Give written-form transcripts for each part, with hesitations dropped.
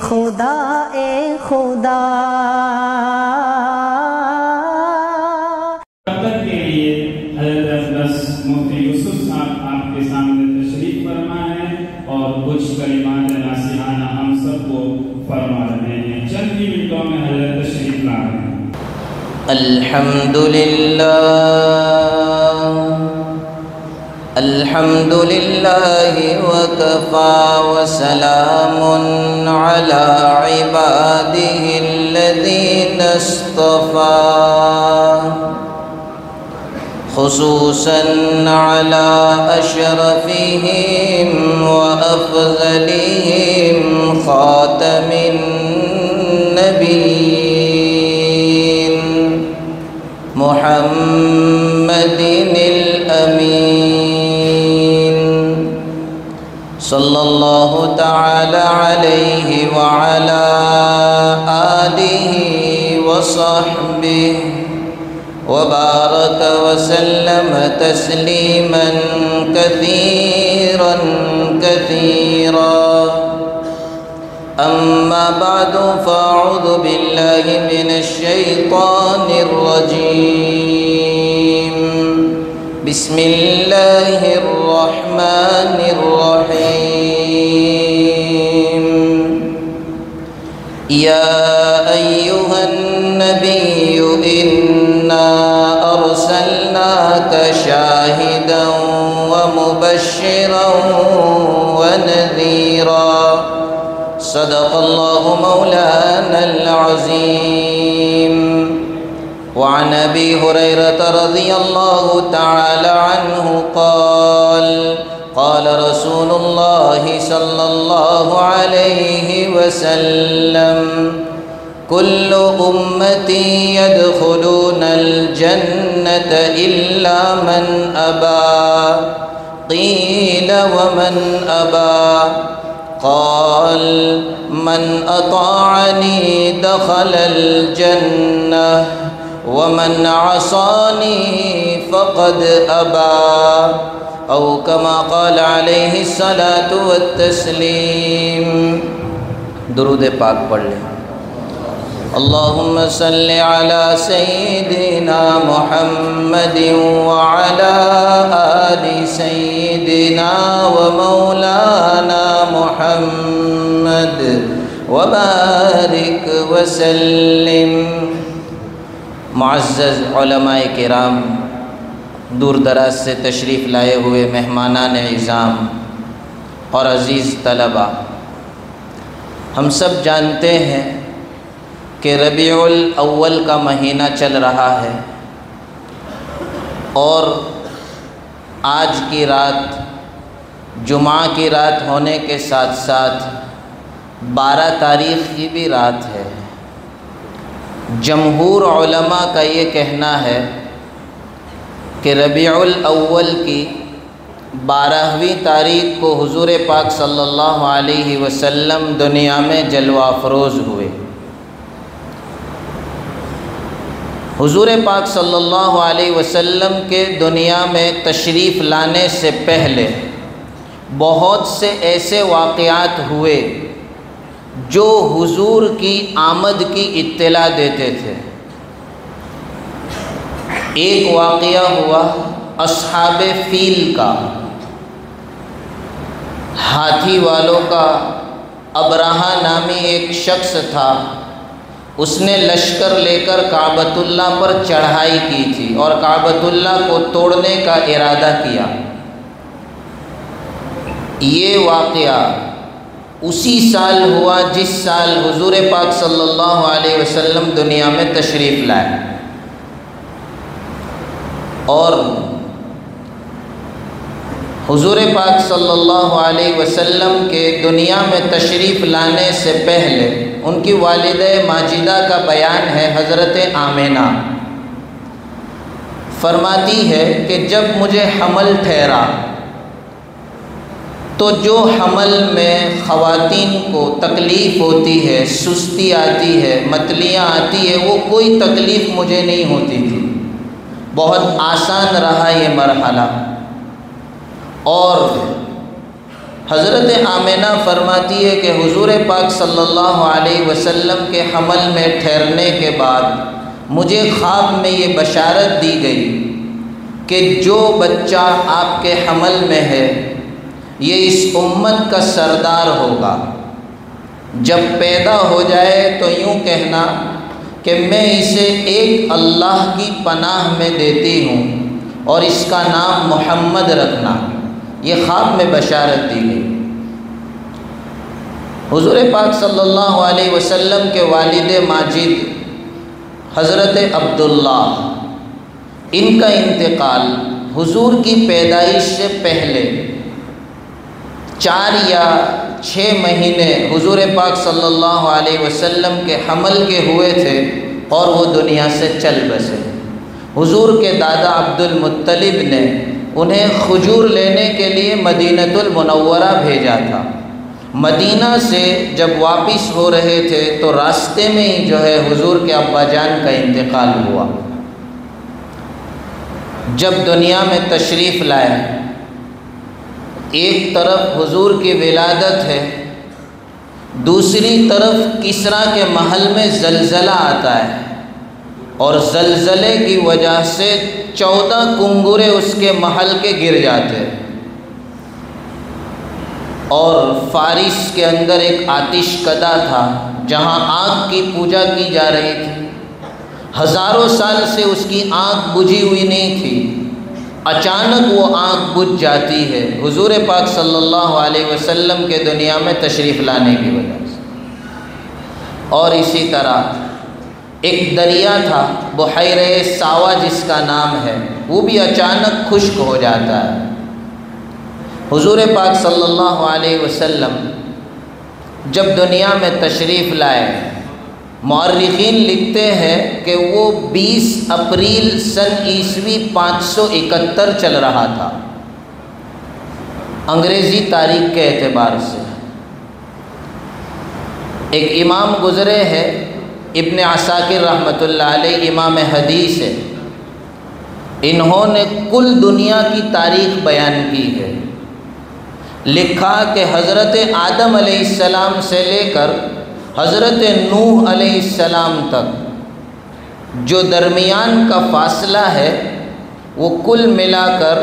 खुदा ए खुदा। के लिए हज़रत मुफ्ती यूसुफ साहब आपके सामने तशरीफ फरमा है और कुछ कलिमात नासिहाना हम सबको फरमा रहे हैं। चंद ही मिनटों में हज़रत तशरीफ ला रहे हैं। अल्हम्दुलिल्लाह वकफ़ा वसलामुन अला इबादिहिल्लज़ीना इस्तफ़ा खुसूसन अला अशरफिहिम व अफ़ज़लिहिम ख़ातमिन नबिय्यीन मुहम्मदिनिल अमीन सल्लल्लाहु तआला अलैहि व अला आलिहि व सहबिहि व बारक व सल्लम तस्लीमन कसीरन कसीरा। अम्मा बअदु फ़अऊज़ु बिल्लाहि मिनश शैतानिर रजीम। बिस्मिल्लाहिर रहमानिर रहीम। या अय्युहन नबिय्यु इन्ना अर्सलनाका शाहिदन व मुबश्शिरन व नज़ीरा। सदक़ल्लाहु मौलानल अज़ीम। वअन अबी हुरैरता रज़ियल्लाहु तआला अन्हु क़ाल क़ाल रसूलुल्लाहि सल्लल्लाहु अलैहि वसल्लम कुल्लु उम्मती यदखुलूनल जन्नत इल्ला मन अबा। क़ील व मन अबा क़ाल मन अताअनी दख़लल जन्नह व मन असानी फ़क़द अबा। औ कमा क़ाल अलैहि सलातु व तस्लीम। दुरूद पाक पढ़ लें। अल्लाहुम्मा सल्लि अला सय्यिदिना मुहम्मदिन व अला आलि सय्यिदिना व मौलाना मुहम्मद व बारिक व सल्लिम। मुअज़्ज़ज़ उलमाए किराम, दूर दराज से तशरीफ़ लाए हुए मेहमानान इज़ाम और अज़ीज़ तलबा, हम सब जानते हैं कि रबीउल अव्वल का महीना चल रहा है और आज की रात जुमा की रात होने के साथ साथ 12 तारीख़ की भी रात है। जमहूर उलमा का ये कहना है कि रबीउल अव्वल की 12वीं तारीख़ को हुज़ूर पाक सल्लल्लाहु अलैहि वसल्लम दुनिया में जलवा अफरोज़ हुए। हुज़ूर पाक सल्लल्लाहु अलैहि वसल्लम के दुनिया में तशरीफ़ लाने से पहले बहुत से ऐसे वाक़यात हुए जो हुज़ूर की आमद की इत्तला देते थे। एक वाक़या हुआ अस्हाबे फ़ील का, हाथी वालों का। अबरहा नामी एक शख्स था, उसने लश्कर लेकर काबतुल्लाह पर चढ़ाई की थी और काबतुल्लाह को तोड़ने का इरादा किया। ये वाक़या उसी साल हुआ जिस साल हुज़ूर पाक सल्लल्लाहु अलैहि वसल्लम दुनिया में तशरीफ़ लाए। और हुज़ूर पाक सल्लल्लाहु अलैहि वसल्लम के दुनिया में तशरीफ़ लाने से पहले उनकी वालिदा माजिदा का बयान है। हज़रत आमिना फरमाती है कि जब मुझे हमल ठहरा तो जो हमल में ख़वातीन को तकलीफ़ होती है, सुस्ती आती है, मतलियाँ आती है, वो कोई तकलीफ़ मुझे नहीं होती थी। बहुत आसान रहा ये मरहला। और हज़रत आमिना फरमाती है कि हुज़ूर पाक सल्लल्लाहु अलैहि वसल्लम के हमल में ठहरने के बाद मुझे ख्वाब में ये बशारत दी गई कि जो बच्चा आपके हमल में है ये इस उम्मत का सरदार होगा। जब पैदा हो जाए तो यूँ कहना कि मैं इसे एक अल्लाह की पनाह में देती हूँ और इसका नाम मोहम्मद रखना। ये ख्वाब में बशारत दी गई। हुज़ूर पाक सल्लल्लाहु अलैहि वसल्लम के वालिद माजिद हज़रत अब्दुल्ला, इनका इंतकाल हुज़ूर की पैदाइश से पहले 4 या 6 महीने हुज़ूर पाक सल्लल्लाहु अलैहि वसल्लम के हमल के हुए थे और वो दुनिया से चल बसे। हुज़ूर के दादा अब्दुल मुत्तलिब ने उन्हें खजूर लेने के लिए मदीनतुल मुनव्वरा भेजा था। मदीना से जब वापस हो रहे थे तो रास्ते में ही जो है हुज़ूर के अब्बा जान का इंतकाल हुआ। जब दुनिया में तशरीफ़ लाए, एक तरफ हुज़ूर की विलादत है, दूसरी तरफ किसरा के महल में ज़लज़ला आता है और ज़लज़ले की वजह से 14 कुंगुरे उसके महल के गिर जाते हैं और फारिस के अंदर एक आतिशकदा था जहाँ आग की पूजा की जा रही थी। हज़ारों साल से उसकी आग बुझी हुई नहीं थी, अचानक वो आग बुझ जाती है हुज़ूर पाक सल्लल्लाहु अलैहि वसल्लम के दुनिया में तशरीफ़ लाने की वजह से। और इसी तरह एक दरिया था बुहैरे सावा जिसका नाम है, वो भी अचानक खुश्क हो जाता है। हुज़ूर पाक सल्लल्लाहु अलैहि वसल्लम जब दुनिया में तशरीफ़ लाए, मुअर्रिख़ीन लिखते हैं कि वो 20 अप्रैल सन ईस्वी 571 चल रहा था अंग्रेज़ी तारीख के एतबार से। एक इमाम गुज़रे हैं, इब्न असाकिर रहमतुल्लाह अलैह इमाम हदीस है, इन्होंने कुल दुनिया की तारीख़ बयान की है। लिखा कि हज़रत आदम अलैहिस्सलाम से लेकर हज़रत नूह अलैहिस्सलाम तक जो दरमियान का फ़ासला है वो कुल मिलाकर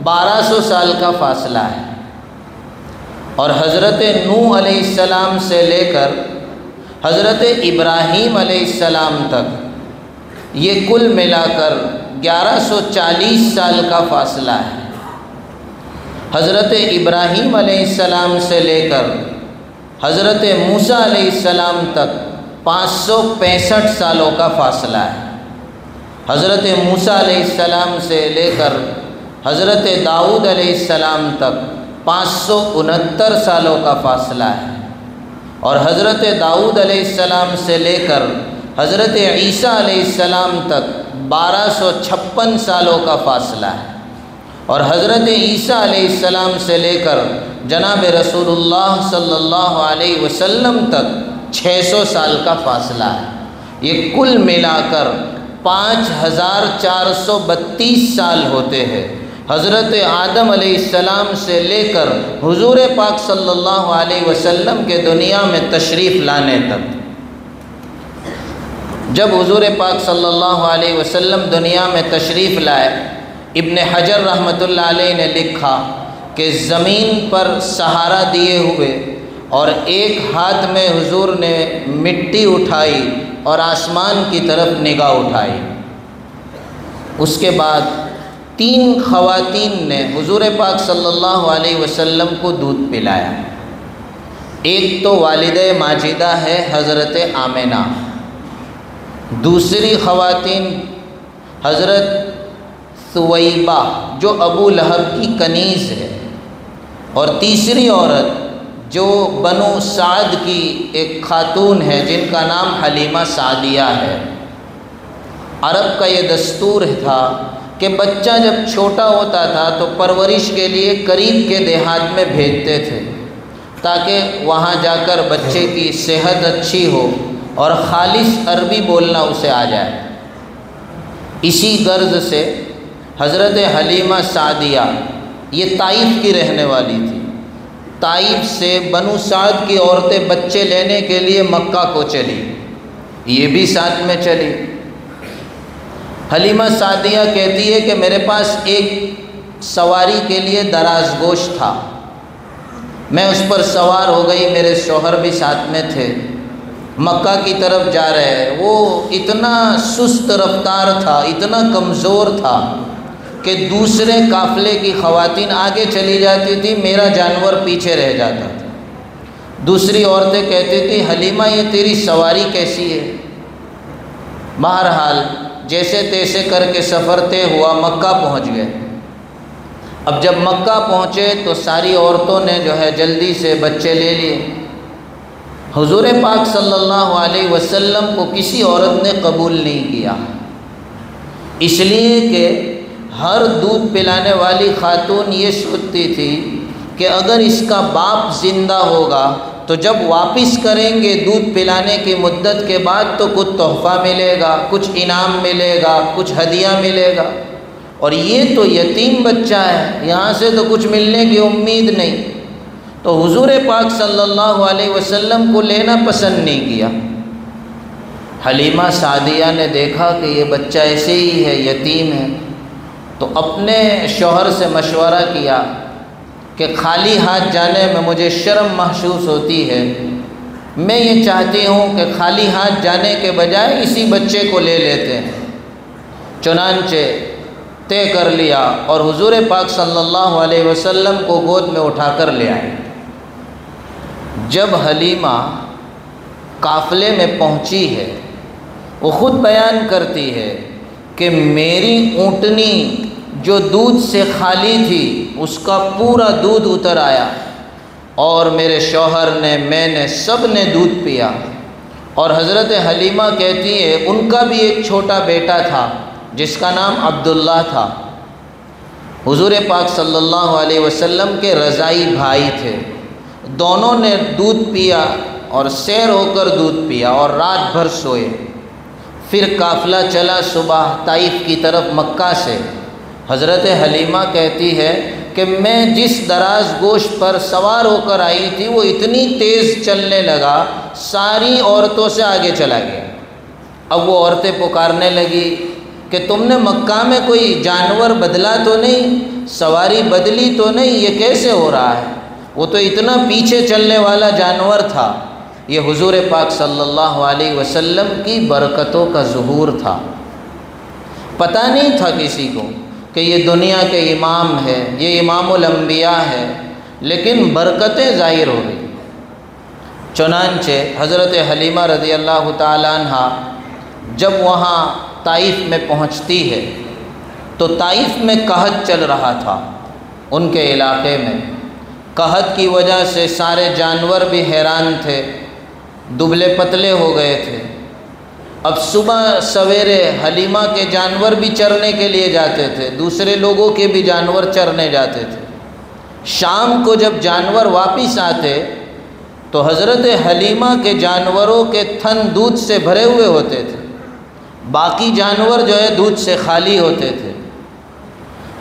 1200 साल का फ़ासला है। और हज़रत नूह अलैहिस्सलाम से लेकर हज़रत इब्राहीम अलैहिस्सलाम तक ये कुल मिलाकर 1140 साल का फ़ासला है। हज़रत इब्राहीम अलैहिस्सलाम से लेकर हज़रत मूसा अलैहिस्सलाम तक 565 सालों का फ़ासला है। हज़रत मूसा अलैहिस्सलाम से लेकर हज़रत दाऊद अलैहिस्सलाम तक 569 सालों का फ़ासला है। और हज़रत दाऊद अलैहिस्सलाम से लेकर हज़रत ईसा अलैहिस्सलाम तक 1256 सालों का फ़ासला है। और हज़रत ईसा अलैहिस्सलाम से लेकर जनाब रसूलुल्लाह सल्लल्लाहु अलैहि वसल्लम तक 600 साल का फ़ासला है। ये कुल मिलाकर 5432 साल होते हैं हज़रत आदम अलैहिस्सलाम से लेकर हुज़ूर पाक सल्लल्लाहु अलैहि वसल्लम के दुनिया में तशरीफ़ लाने तक। जब हुज़ूर पाक सल्लल्लाहु अलैहि वसल्लम दुनिया में तशरीफ़ लाए, इब्न हजर रहमतुल्लाह अलैह ने लिखा कि ज़मीन पर सहारा दिए हुए और एक हाथ में हुज़ूर ने मिट्टी उठाई और आसमान की तरफ निगाह उठाई। उसके बाद 3 ख़वातीन ने हुज़ूर पाक सल्लल्लाहु अलैहि वसल्लम को दूध पिलाया। एक तो वालिदे माजिदा है हज़रत आमिना, दूसरी ख़वातीन हज़रत सुवैबा जो अबू लहब की कनीज़ है, और तीसरी औरत जो बनु साद की एक खातून है जिनका नाम हलीमा सादिया है। अरब का ये दस्तूर था कि बच्चा जब छोटा होता था तो परवरिश के लिए करीब के देहात में भेजते थे ताकि वहाँ जाकर बच्चे की सेहत अच्छी हो और ख़ालिस अरबी बोलना उसे आ जाए। इसी गर्ज से हज़रत हलीमा सादिया ये ताइफ की रहने वाली थी। ताइफ से बनु साद की औरतें बच्चे लेने के लिए मक्का को चली, ये भी साथ में चली। हलीमा सादिया कहती है कि मेरे पास एक सवारी के लिए दराजगोश था, मैं उस पर सवार हो गई, मेरे शौहर भी साथ में थे, मक्का की तरफ जा रहे हैं। वो इतना सुस्त रफ्तार था, इतना कमज़ोर था कि दूसरे काफ़िले की ख़वातीन आगे चली जाती थी, मेरा जानवर पीछे रह जाता था। दूसरी औरतें कहती थी हलीमा ये तेरी सवारी कैसी है। बहरहाल जैसे तैसे करके सफ़र तय हुआ, मक्का पहुंच गए। अब जब मक्का पहुँचे तो सारी औरतों ने जो है जल्दी से बच्चे ले लिए। हुजूर पाक सल्लल्लाहु अलैहि वसल्लम को किसी औरत ने कबूल नहीं किया, इसलिए कि हर दूध पिलाने वाली खातून ये सोचती थी कि अगर इसका बाप ज़िंदा होगा तो जब वापस करेंगे दूध पिलाने की मुद्दत के बाद तो कुछ तोहफ़ा मिलेगा, कुछ इनाम मिलेगा, कुछ हदिया मिलेगा, और ये तो यतीम बच्चा है, यहाँ से तो कुछ मिलने की उम्मीद नहीं। तो हुजूर पाक सल्लल्लाहु अलैहि वसल्लम को लेना पसंद नहीं किया। हलीमा सादिया ने देखा कि ये बच्चा ऐसे ही है, यतीम है, तो अपने शौहर से मशवरा किया कि खाली हाथ जाने में मुझे शर्म महसूस होती है, मैं ये चाहती हूँ कि खाली हाथ जाने के बजाय इसी बच्चे को ले लेते हैं। चुनांचे तय कर लिया और हुजूर पाक सल्लल्लाहु अलैहि वसल्लम को गोद में उठाकर ले आए। जब हलीमा काफ़िले में पहुँची है, वो ख़ुद बयान करती है कि मेरी ऊँटनी जो दूध से खाली थी उसका पूरा दूध उतर आया, और मेरे शौहर ने, मैंने, सब ने दूध पिया। और हज़रत हलीमा कहती है उनका भी एक छोटा बेटा था जिसका नाम अब्दुल्ला था। हुजूर पाक सल्लल्लाहु अलैहि वसल्लम के रज़ाई भाई थे। दोनों ने दूध पिया और सैर होकर दूध पिया और रात भर सोए। फिर काफ़िला चला सुबह ताइफ की तरफ मक्का से। हज़रत हलीमा कहती है कि मैं जिस दराज गोश पर सवार होकर आई थी वो इतनी तेज़ चलने लगा, सारी औरतों से आगे चला गया। अब वो औरतें पुकारने लगी कि तुमने मक्का में कोई जानवर बदला तो नहीं, सवारी बदली तो नहीं, ये कैसे हो रहा है? वो तो इतना पीछे चलने वाला जानवर था। ये हुजूर पाक सल्लल्लाहु अलैहि वसल्लम की बरकतों का ज़ुहूर था। पता नहीं था किसी को कि ये दुनिया के इमाम है, ये इमामुल अंबिया है, लेकिन बरकतें ज़ाहिर हो गई। चुनांचे हज़रत हलीमा रज़ी अल्लाह ताला अन्हा जब वहाँ ताइफ में पहुँचती है तो ताइफ में कहत चल रहा था। उनके इलाके में कहत की वजह से सारे जानवर भी हैरान थे, दुबले पतले हो गए थे। अब सुबह सवेरे हलीमा के जानवर भी चरने के लिए जाते थे, दूसरे लोगों के भी जानवर चरने जाते थे। शाम को जब जानवर वापस आते तो हज़रत हलीमा के जानवरों के थन दूध से भरे हुए होते थे, बाकी जानवर जो है दूध से खाली होते थे।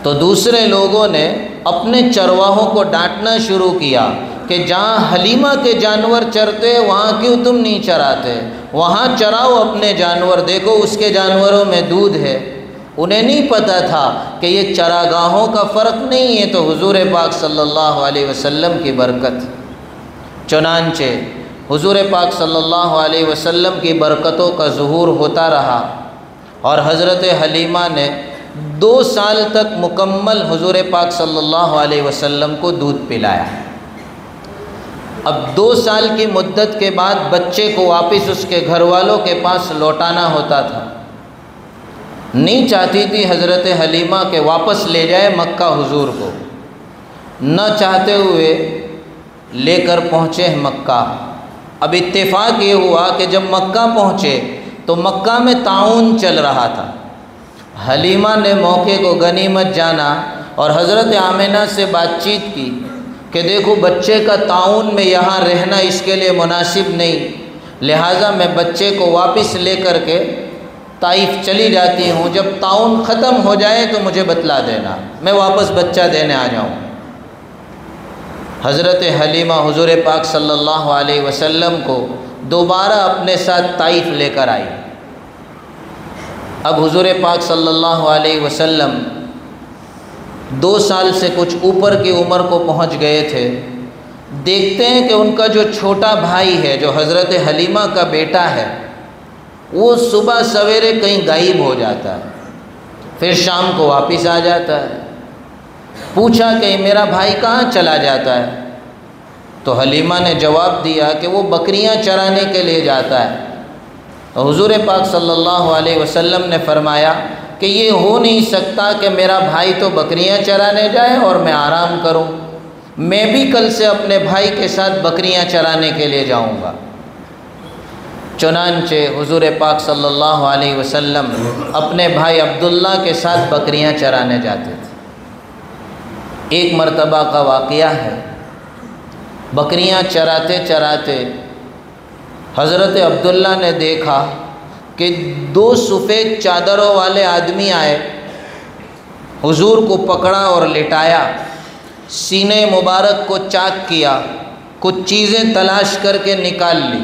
तो दूसरे लोगों ने अपने चरवाहों को डांटना शुरू किया कि जहाँ हलीमा के जानवर चरते वहाँ क्यों तुम नहीं चराते, वहाँ चराओ अपने जानवर, देखो उसके जानवरों में दूध है। उन्हें नहीं पता था कि ये चरागाहों का फ़र्क नहीं है, तो हुजूर पाक सल्लल्लाहु अलैहि वसल्लम की बरकत। चुनांचे हुजूर पाक सल्लल्लाहु अलैहि वसल्लम की बरकतों का ज़ुहूर होता रहा और हज़रत हलीमा ने 2 साल तक मुकम्मल हुजूर पाक सल्लल्लाहु अलैहि वसल्लम को दूध पिलाया। अब 2 साल की मुद्दत के बाद बच्चे को वापस उसके घर वालों के पास लौटाना होता था। नहीं चाहती थी हज़रत हलीमा के वापस ले जाए मक्का हुजूर को, न चाहते हुए लेकर पहुँचे मक्का। अब इत्तेफाक ये हुआ कि जब मक्का पहुँचे तो मक्का में ताउन चल रहा था। हलीमा ने मौके को गनीमत जाना और हज़रत आमिना से बातचीत की कि देखो बच्चे का ताउन में यहाँ रहना इसके लिए मुनासिब नहीं, लिहाजा मैं बच्चे को वापस लेकर के ताइफ चली जाती हूँ, जब ताउन ख़त्म हो जाए तो मुझे बतला देना, मैं वापस बच्चा देने आ जाऊँ। हज़रत हलीमा हुज़ूर पाक सल्लल्लाहु अलैहि वसल्लम को दोबारा अपने साथ ताइफ लेकर आई। अब हुज़ूर पाक सल्लल्लाहु अलैहि वसल्लम 2 साल से कुछ ऊपर की उम्र को पहुंच गए थे। देखते हैं कि उनका जो छोटा भाई है, जो हज़रत हलीमा का बेटा है, वो सुबह सवेरे कहीं गायब हो जाता है, फिर शाम को वापस आ जाता है। पूछा कि मेरा भाई कहाँ चला जाता है? तो हलीमा ने जवाब दिया कि वो बकरियां चराने के लिए जाता है। तो हुज़ूर पाक सल्लल्लाहु अलैहि वसल्लम ने फरमाया कि ये हो नहीं सकता कि मेरा भाई तो बकरियां चराने जाए और मैं आराम करूं। मैं भी कल से अपने भाई के साथ बकरियां चराने के लिए जाऊंगा। चुनांचे हुज़ूर पाक सल्लल्लाहु अलैहि वसल्लम अपने भाई अब्दुल्ला के साथ बकरियां चराने जाते थे। एक मर्तबा का वाक़या है, बकरियां चराते चराते हज़रत अब्दुल्ला ने देखा कि 2 सफ़ेद चादरों वाले आदमी आए, हुजूर को पकड़ा और लिटाया, सीने मुबारक को चाक किया, कुछ चीज़ें तलाश करके निकाल ली।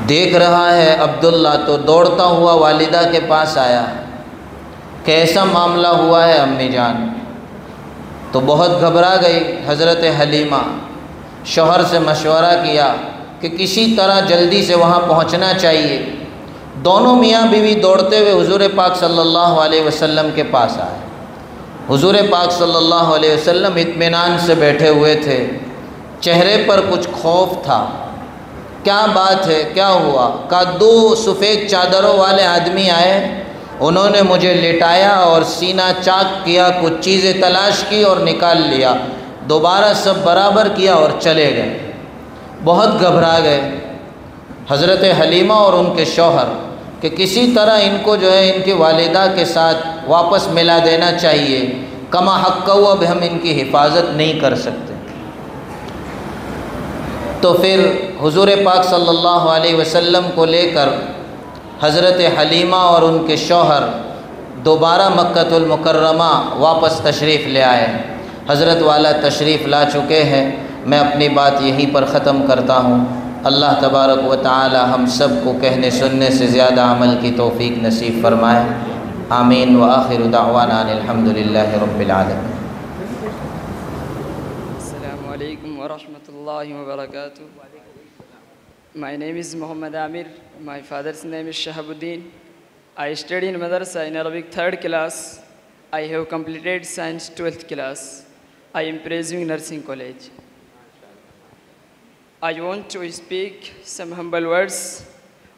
देख रहा है अब्दुल्ला तो दौड़ता हुआ वालिदा के पास आया, कैसा मामला हुआ है अम्मी जान? तो बहुत घबरा गई हज़रत हलीमा। शौहर से मशवरा किया कि किसी तरह जल्दी से वहाँ पहुँचना चाहिए। दोनों मियाँ बीवी दौड़ते हुए हुज़ूर पाक सल्लल्लाहु अलैहि वसल्लम के पास आए। हुज़ूर पाक सल्लल्लाहु अलैहि वसल्लम इत्मीनान से बैठे हुए थे, चेहरे पर कुछ खौफ था। क्या बात है, क्या हुआ? कहा 2 सफ़ेद चादरों वाले आदमी आए, उन्होंने मुझे लेटाया और सीना चाक किया, कुछ चीज़ें तलाश की और निकाल लिया, दोबारा सब बराबर किया और चले गए। बहुत घबरा गए हज़रत हलीमा और उनके शौहर कि किसी तरह इनको जो है इनकी वालिदा के साथ वापस मिला देना चाहिए, कमा हक़ को अब हम इनकी हिफाजत नहीं कर सकते। तो फिर हुज़ूर पाक सल्लल्लाहु अलैहि वसल्लम को लेकर हज़रत हलीमा और उनके शौहर दोबारा मक्कतुल मुकर्रमा वापस तशरीफ़ ले आए। हज़रत वाला तशरीफ़ ला चुके हैं। मैं अपनी बात यहीं पर ख़त्म करता हूँ। अल्लाह तबारक व तआला हम सब को कहने सुनने से ज़्यादा अमल की तौफ़ीक नसीब फ़रमाए। आमीन व आखिरु दावाना अल्हम्दुलिल्लाहि रब्बिल आलमीन। Assalamu alaikum wa rahmatullahi wa barakatuh. My name is Muhammad Amir. My father's name is Shahabuddin. I study in Madrasa in Arabic 3rd class. I have completed Science 12th class. I am pursuing nursing college. I want to speak some humble words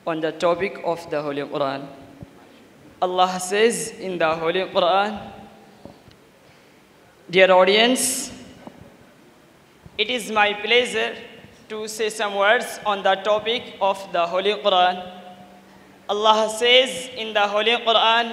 on the topic of the Holy Quran. Allah says in the Holy Quran, dear audience, it is my pleasure to say some words on the topic of the Holy Quran. Allah says in the Holy Quran,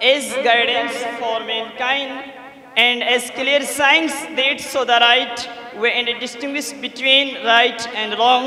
is guidance for mankind and as clear signs that show the right way and distinguish between right and wrong.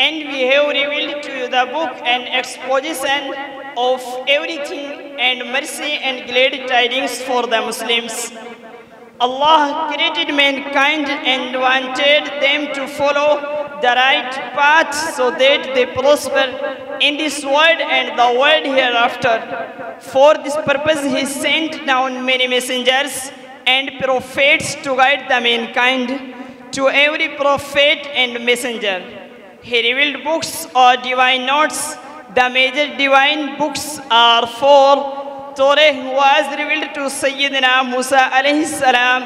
And we have revealed to you the book and exposition of everything and mercy and glad tidings for the Muslims. Allah created mankind and wanted them to follow the right path so that they prosper in this world and the world hereafter. For this purpose He sent down many messengers and prophets to guide the mankind. To every prophet and messenger He revealed books or divine notes. The major divine books are 4: Torah was revealed to Sayyidina Musa alayhi salam.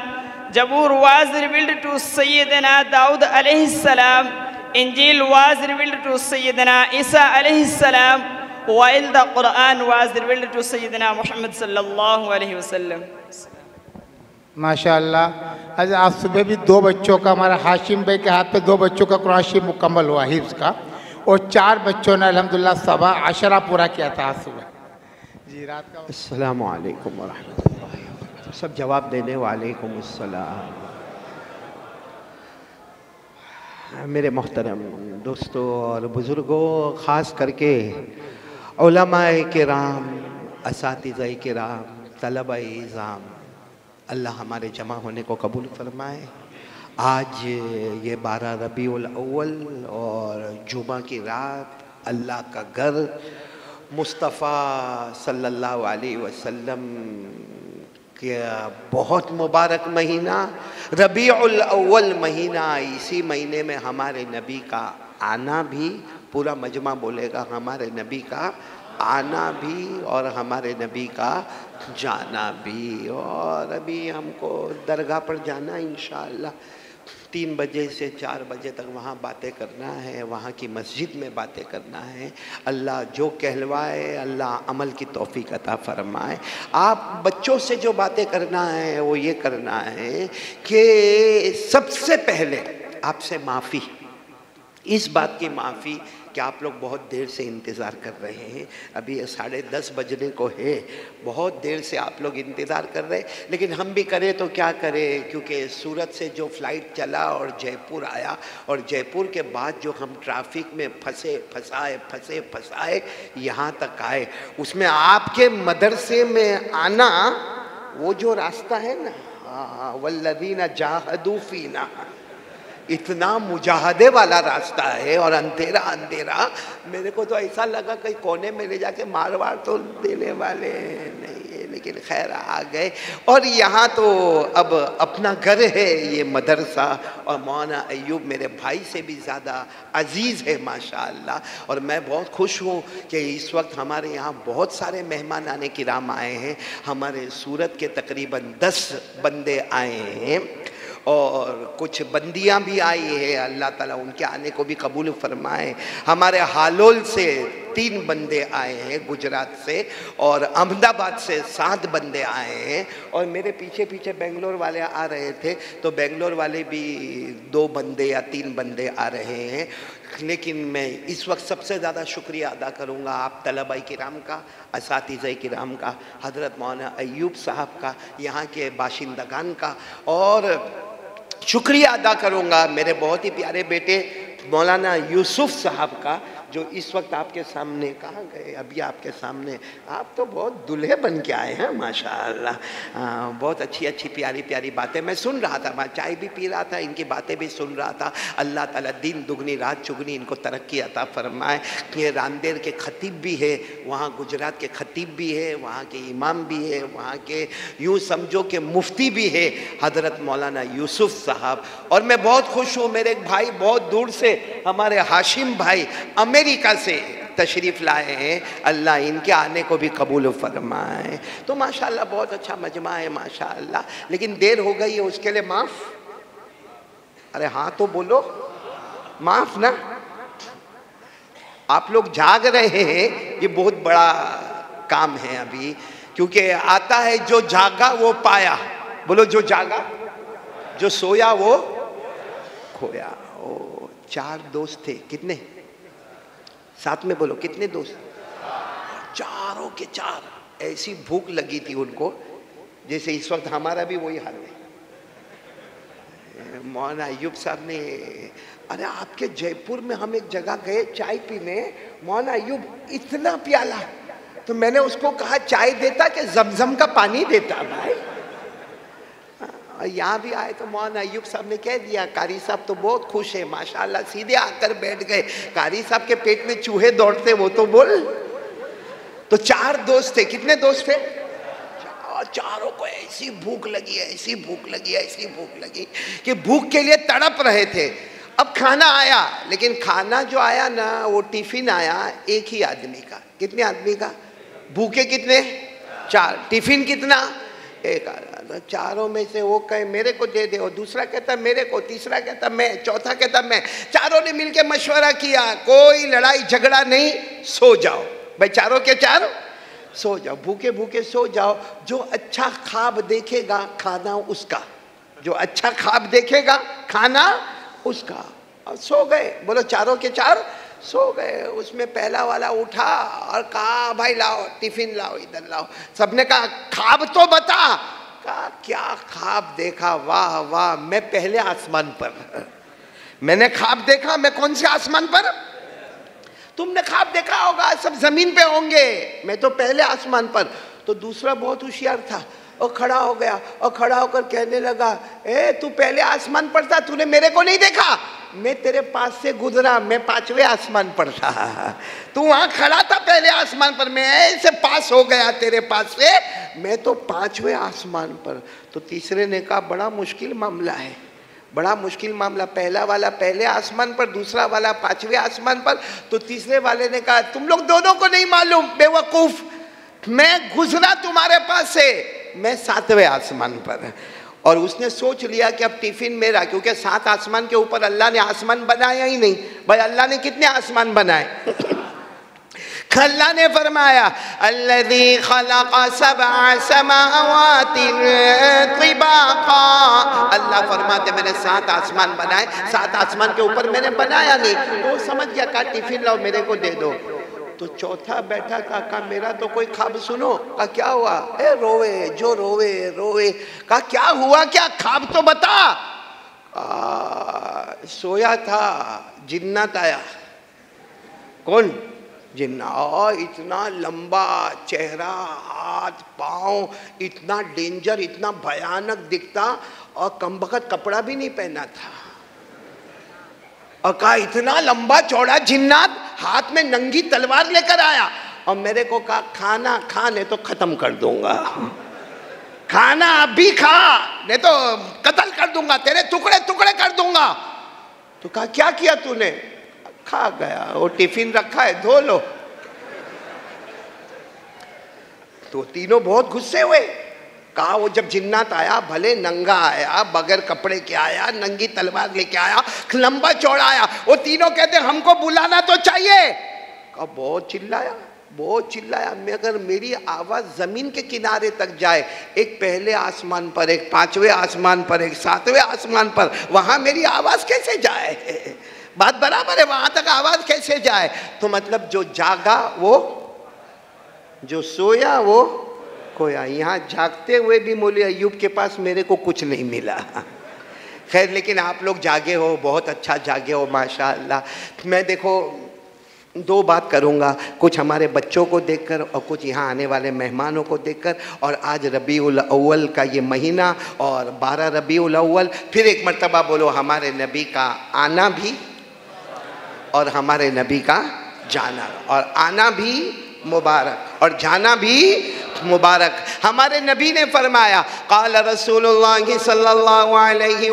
Zabur was revealed to Sayyidina Daud alayhi salam. Injil was revealed to Sayyidina Isa alayhi salam. While the Quran was revealed to Sayyidina Muhammad sallallahu alayhi wasallam. माशाअल्लाह। आज सुबह भी 2 बच्चों का, हमारा हाशिम भाई के हाथ पे 2 बच्चों का कुरान शरीफ मुकम्मल हुआ हिफ्ज़ का, और 4 बच्चों ने अल्हम्दुलिल्लाह सबा अशरा पूरा किया था आज सुबह। जी रात का अस्सलामु अलैकुम व रहमतुल्लाहि व बरकातुहू। सब जवाब देने वालेकुम अस्सलाम। मेरे मोहतरम दोस्तों और बुज़ुर्गों, ख़ास करके उलमाए किराम, असातिज़ाए किराम, तलबाए इज़ाम, अल्लाह हमारे जमा होने को कबूल फरमाए। आज ये 12 रबीउल अव्वल और जुमा की रात, अल्लाह का घर, मुस्तफ़ा सल्लल्लाहु अलैहि वसल्लम के बहुत मुबारक महीना रबीउल अव्वल महीना, इसी महीने में हमारे नबी का आना भी, पूरा मजमा बोलेगा हमारे नबी का आना भी और हमारे नबी का जाना भी। और अभी हमको दरगाह पर जाना इंशाअल्लाह 3 बजे से 4 बजे तक वहाँ बातें करना है, वहाँ की मस्जिद में बातें करना है। अल्लाह जो कहलवाए अल्लाह अमल की तौफीक अता फरमाए। आप बच्चों से जो बातें करना है वो ये करना है कि सबसे पहले आपसे माफ़ी, इस बात की माफ़ी कि आप लोग बहुत देर से इंतज़ार कर रहे हैं। अभी 10:30 बजने को है, बहुत देर से आप लोग इंतज़ार कर रहे हैं, लेकिन हम भी करें तो क्या करें, क्योंकि सूरत से जो फ़्लाइट चला और जयपुर आया, और जयपुर के बाद जो हम ट्रैफिक में फंसाए यहाँ तक आए, उसमें आपके मदरसे में आना, वो जो रास्ता है ना, वल्लज़ीना जाहदू फ़ीना, इतना मुजाहदे वाला रास्ता है और अंधेरा अंधेरा। मेरे को तो ऐसा लगा कहीं कोने में ले जाके मारवाड़ तो देने वाले नहीं है, लेकिन खैर आ गए। और यहाँ तो अब अपना घर है ये मदरसा, और मौलाना अय्यूब मेरे भाई से भी ज़्यादा अजीज़ है माशाअल्लाह। और मैं बहुत खुश हूँ कि इस वक्त हमारे यहाँ बहुत सारे मेहमान आने की राम आए हैं। हमारे सूरत के तकरीबन 10 बंदे आए हैं और कुछ बंदियां भी आई है, अल्लाह ताला उनके आने को भी कबूल फरमाए। हमारे हालोल से 3 बंदे आए हैं गुजरात से, और अहमदाबाद से 7 बंदे आए हैं, और मेरे पीछे पीछे बेंगलोर वाले आ रहे थे, तो बेंगलोर वाले भी 2 बंदे या 3 बंदे आ रहे हैं। लेकिन मैं इस वक्त सबसे ज़्यादा शुक्रिया अदा करूँगा आप तलबाई किराम का, असातिज़ाए किराम का, हज़रत मौलाना अय्यूब साहब का, यहाँ के बाशिंदगान का, और शुक्रिया अदा करूँगा मेरे बहुत ही प्यारे बेटे मौलाना यूसुफ साहब का, जो इस वक्त आपके सामने, कहाँ गए अभी आपके सामने, आप तो बहुत दुल्हे बन के आए हैं माशाअल्लाह। बहुत अच्छी अच्छी प्यारी प्यारी बातें मैं सुन रहा था, मैं चाय भी पी रहा था, इनकी बातें भी सुन रहा था। अल्लाह ताला दिन दुगनी रात चुगनी इनको तरक्की अता फरमाए। ये रामदेर के खतीब भी है, वहाँ गुजरात के खतीब भी है, वहाँ के इमाम भी है, वहाँ के यूँ समझो कि मुफ्ती भी है हज़रत मौलाना यूसुफ साहब। और मैं बहुत खुश हूँ, मेरे एक भाई बहुत दूर से हमारे हाशिम भाई अमेरिका से तशरीफ़ लाए हैं, अल्लाह इनके आने को भी कबूल फरमाए। तो माशाअल्लाह बहुत अच्छा मजमा है माशाअल्लाह। लेकिन देर हो गई है उसके लिए माफ़, अरे हाँ तो बोलो माफ़ ना। आप लोग जाग रहे हैं, ये बहुत बड़ा काम है अभी, क्योंकि आता है जो जागा वो पाया। बोलो जो जागा, जो सोया वो खोया। ओ 4 दोस्त थे, कितने? साथ में बोलो कितने दोस्त? चारों के 4। ऐसी भूख लगी थी उनको जैसे इस वक्त हमारा भी वही हाल है। मौलाना अय्यूब साहब ने, अरे आपके जयपुर में हम एक जगह गए चाय पीने, मौलाना अय्यूब इतना प्याला, तो मैंने उसको कहा चाय देता कि जमजम का पानी देता भाई। यहाँ भी आए तो मौलाना अय्यूब साहब ने कह दिया, कारी साहब तो बहुत खुश है माशाअल्लाह, सीधे आकर बैठ गए। कारी साहब के पेट में चूहे दौड़ते वो तो बोल। तो 4 दोस्त थे, कितने दोस्त थे? चारों को ऐसी भूख लगी, ऐसी भूख लगी, ऐसी भूख लगी कि भूख के लिए तड़प रहे थे। अब खाना आया, लेकिन खाना जो आया ना वो टिफिन आया एक ही आदमी का। कितने आदमी का? भूखे कितने? 4। टिफिन कितना? एक आधा। चारों में से वो कहे मेरे को दे दे, और दूसरा कहता मेरे को, तीसरा कहता मैं, चौथा कहता मैं। चारों ने मिलकर मशवरा किया, कोई लड़ाई झगड़ा नहीं, सो जाओ भाई, चारों के चार सो जाओ, भूखे भूखे सो जाओ। जो अच्छा ख्वाब देखेगा खाना उसका, जो अच्छा ख्वाब देखेगा खाना उसका। और सो गए, बोलो चारों के चार सो गए। उसमें पहला वाला उठा और कहा भाई लाओ टिफिन, लाओ इधर लाओ। सबने कहा ख्वाब तो बता। कहा क्या ख्वाब देखा? वाह वाह, मैं पहले आसमान पर। मैंने ख्वाब देखा। मैं कौन से आसमान पर? तुमने ख्वाब देखा होगा सब जमीन पे होंगे, मैं तो पहले आसमान पर। तो दूसरा बहुत होशियार था, और खड़ा हो गया और खड़ा होकर कहने लगा, ए तू पहले आसमान पर था, तूने मेरे को नहीं देखा? मैं तेरे पास से गुजरा, मैं 5वें आसमान पर था। तू वहां खड़ा था पहले आसमान पर, मैं ऐसे पास हो गया तेरे पास से, मैं तो 5वें आसमान पर। तो तीसरे ने कहा बड़ा मुश्किल मामला है, बड़ा मुश्किल मामला। पहला वाला पहले आसमान पर, दूसरा वाला 5वें आसमान पर। तो तीसरे वाले ने कहा तुम लोग दोनों को नहीं मालूम बेवकूफ, मैं गुजरा तुम्हारे पास से, मैं 7वें आसमान पर। और उसने सोच लिया कि अब टिफिन मेरा, क्योंकि 7 आसमान के ऊपर अल्लाह ने आसमान बनाया ही नहीं। भाई अल्लाह ने कितने आसमान बनाए? अल्लाह ने फरमाया अल्लज़ी खलक़ सबअ समावातिन तिबाक़ा, अल्लाह फरमाते मैंने 7 आसमान बनाए, 7 आसमान के ऊपर मैंने बनाया नहीं। तो समझ गया, कहा टिफिन लाओ मेरे को दे दो। तो चौथा बैठा कहा मेरा तो कोई ख्वाब सुनो। कहा क्या हुआ? ए रोवे जो रोवे रोवे। कहा क्या हुआ, क्या ख्वाब तो बता। सोया था, जिन्नत आया। कौन? जिन्ना। इतना लंबा चेहरा, हाथ पाँव, इतना डेंजर, इतना भयानक दिखता, और कमबख्त कपड़ा भी नहीं पहना था। और कहा इतना लंबा चौड़ा जिन्नात, हाथ में नंगी तलवार लेकर आया, और मेरे को कहा खाना खा नहीं तो खत्म कर दूंगा, खाना अभी खा नहीं तो कत्ल कर दूंगा, तेरे टुकड़े टुकड़े कर दूंगा। तो कहा क्या किया तूने? खा गया, वो टिफिन रखा है धो लो। तो तीनों बहुत गुस्से हुए। कहा वो जब जिन्नात आया, भले नंगा आया, बगैर कपड़े के आया, नंगी तलवार लेके आया, लंबा चौड़ा आया, वो तीनों कहते हमको बुलाना तो चाहिए। कहा बहुत चिल्लाया, बहुत चिल्लाया, मगर मेरी आवाज़ ज़मीन के किनारे तक जाए, एक पहले आसमान पर, एक 5वें आसमान पर, एक 7वें आसमान पर, वहाँ मेरी आवाज़ कैसे जाए? बात बराबर है, वहाँ तक आवाज़ कैसे जाए? तो मतलब जो जागा वो, जो सोया वो खोया। यहाँ जागते हुए भी मौलवी अय्यूब के पास मेरे को कुछ नहीं मिला। खैर, लेकिन आप लोग जागे हो, बहुत अच्छा जागे हो माशाअल्लाह। मैं देखो 2 बात करूँगा, कुछ हमारे बच्चों को देखकर और कुछ यहाँ आने वाले मेहमानों को देखकर। और आज रबीउल अव्वल का ये महीना और 12 रबीउल अव्वल, फिर एक मर्तबा बोलो हमारे नबी का आना भी और हमारे नबी का जाना, और आना भी मुबारक और जाना भी मुबारक। हमारे नबी ने फरमाया क़ाल रसूलुल्लाह सल्लल्लाहु अलैहि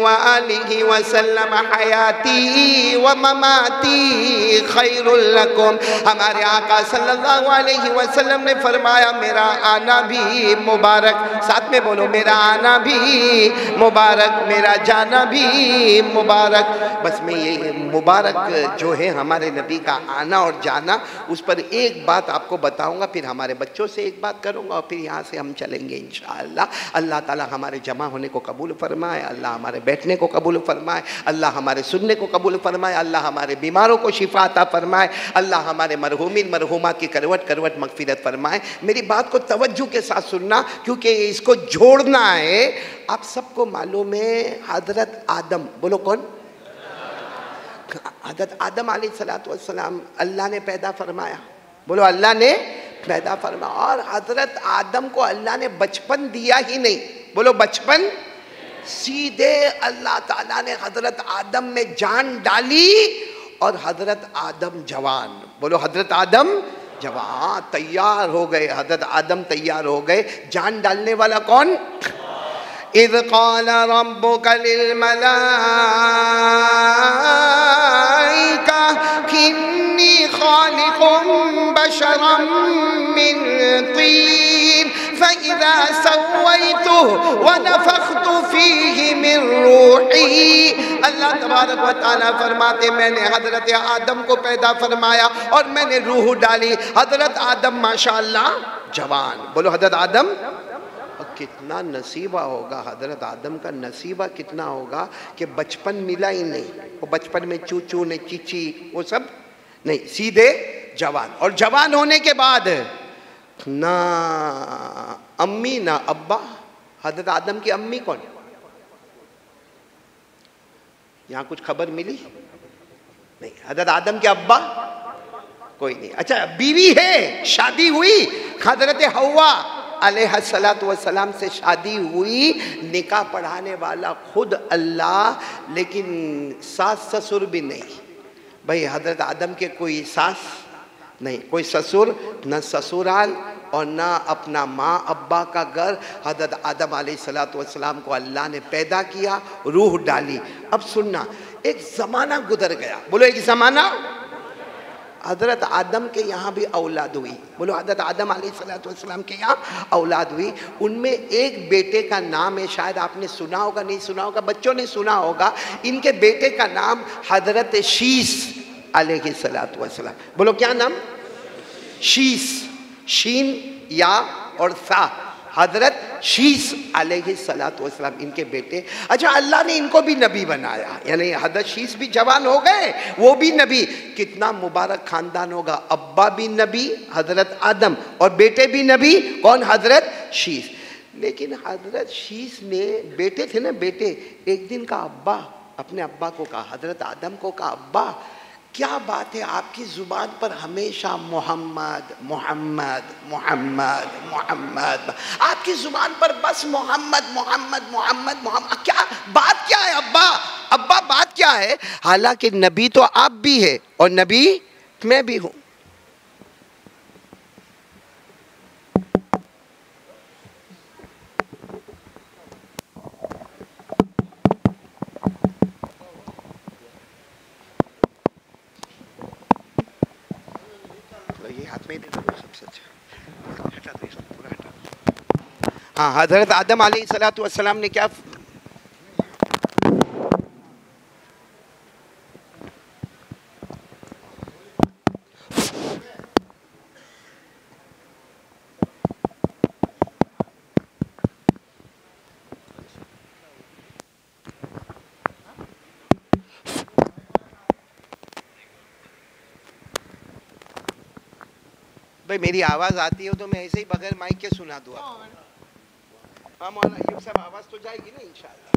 वसल्लम हयाती व ममाती खैरुल लकुम। हमारे आका सल्लल्लाहु अलैहि वसल्लम ने फरमाया मेरा आना भी मुबारक, साथ में बोलो मेरा आना भी मुबारक, मेरा जाना भी मुबारक। बस मैं ये मुबारक जो है हमारे नबी का आना और जाना, उस पर एक बात आपको बताऊंगा, फिर हमारे बच्चों से एक बात करूंगा और फिर यहाँ से हम चलेंगे इंशाअल्लाह। अल्लाह ताला हमारे जमा होने को कबूल फरमाए, अल्लाह हमारे बैठने को कबूल फरमाए, अल्लाह हमारे सुनने को कबूल फरमाए, अल्लाह हमारे बीमारों को शिफा अता फरमाए, अल्लाह हमारे मरहूमिन मरहूमात की करवट करवट मगफिरत फरमाए। मेरी बात को तवज्जो के साथ सुनना, क्योंकि इसको जोड़ना है। आप सबको मालूम है हज़रत आदम, बोलो कौन? हज़रत आदम अलैहिस्सलातु वस्सलाम अल्लाह ने पैदा फरमाया, बोलो अल्लाह ने पैदा फरमा। और हजरत आदम को अल्लाह ने बचपन दिया ही नहीं, बोलो बचपन, सीधे अल्लाह ताला ने हजरत आदम में जान डाली और हजरत आदम जवान, बोलो हजरत आदम जवान, तैयार हो गए, हजरत आदम तैयार हो गए। जान डालने वाला कौन? इज़ क़ाल रब्बुका लिल मलाइका इन्नी खालिक़ुम बशरम मिन तीन इज़ा सव्वैतु व नफ़ख्तु फ़ीही मिन रूही। अल्लाह तबारक व तआला फरमाते मैंने हजरत आदम को पैदा फरमाया और मैंने रूह डाली। हजरत आदम माशाअल्लाह जवान, बोलो हजरत आदम। और कितना नसीबा होगा हजरत आदम का, नसीबा कितना होगा कि बचपन मिला ही नहीं। वो बचपन में चूचू ने चीची वो सब नहीं, सीधे जवान। और जवान होने के बाद ना अम्मी ना अब्बा। हजरत आदम की अम्मी कौन? यहाँ कुछ खबर मिली नहीं। हजरत आदम के अब्बा कोई नहीं। अच्छा बीवी है, शादी हुई, हजरत हव्वा अलैहिस्सलातु वस्सलाम से शादी हुई, निकाह पढ़ाने वाला खुद अल्लाह, लेकिन सास ससुर भी नहीं। भाई हजरत आदम के कोई सास नहीं, कोई ससुर, न ससुराल और ना अपना माँ अब्बा का घर। हजरत आदम अलैहिस्सलातु वस्सलाम को अल्लाह ने पैदा किया, रूह डाली। अब सुनना, एक ज़माना गुजर गया, बोलो एक ज़माना। हजरत आदम के यहाँ भी औलाद हुई, बोलो हजरत आदम अलैहिस्सलातु वस्सलाम के यहाँ औलाद हुई। उनमें एक बेटे का नाम है, शायद आपने सुना होगा, नहीं सुना होगा, बच्चों ने सुना होगा। इनके बेटे का नाम हजरत शीस अलैहिस्सलातु वस्सलाम, बोलो क्या नाम? शीस, शीन या और सा, हजरत शीस अलैहिस्सलातु वस्सलाम इनके बेटे। अच्छा अल्लाह ने इनको भी नबी बनाया, यानी हजरत शीस भी जवान हो गए, वो भी नबी। कितना मुबारक खानदान होगा, अब्बा भी नबी हजरत आदम और बेटे भी नबी, कौन? हजरत शीस। लेकिन हजरत शीस ने बेटे थे ना, बेटे, एक दिन का अब्बा अपने अब्बा को कहा, हजरत आदम को कहा, अब्बा क्या बात है आपकी जुबान पर हमेशा मोहम्मद मोहम्मद मोहम्मद मोहम्मद, आपकी जुबान पर बस मोहम्मद मोहम्मद मोहम्मद मोहम्मद, क्या बात क्या है अब्बा? अब्बा बात क्या है? हालांकि नबी तो आप भी है और नबी मैं भी हूं। हाँ, हजरत आदम अलैहिस्सलातु वस्सलाम ने क्या भाई, मेरी आवाज आती हो तो मैं ऐसे ही बगैर माइक के सुना दूँ आपको। हाँ मौलाना, ये सब आवाज तो जाएगी ना इंशाअल्लाह।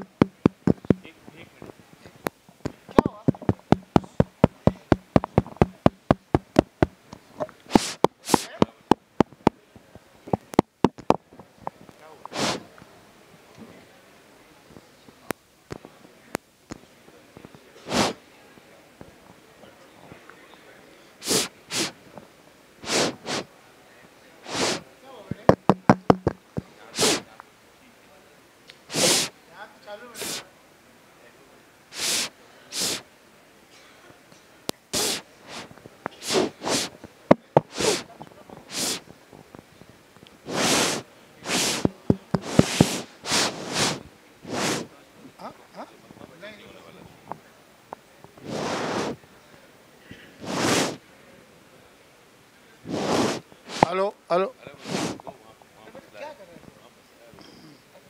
हेलो हेलो, क्या कर रहे हैं?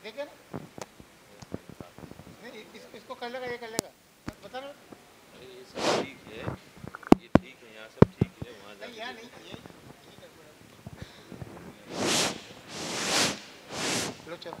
देखे ना, नहीं इसको कर लेगा, ये कर लेगा, बता रहा हूँ। ये सब ठीक है, ये ठीक है, यहाँ सब ठीक है, वहाँ नहीं, यहाँ नहीं, ये लो चलो।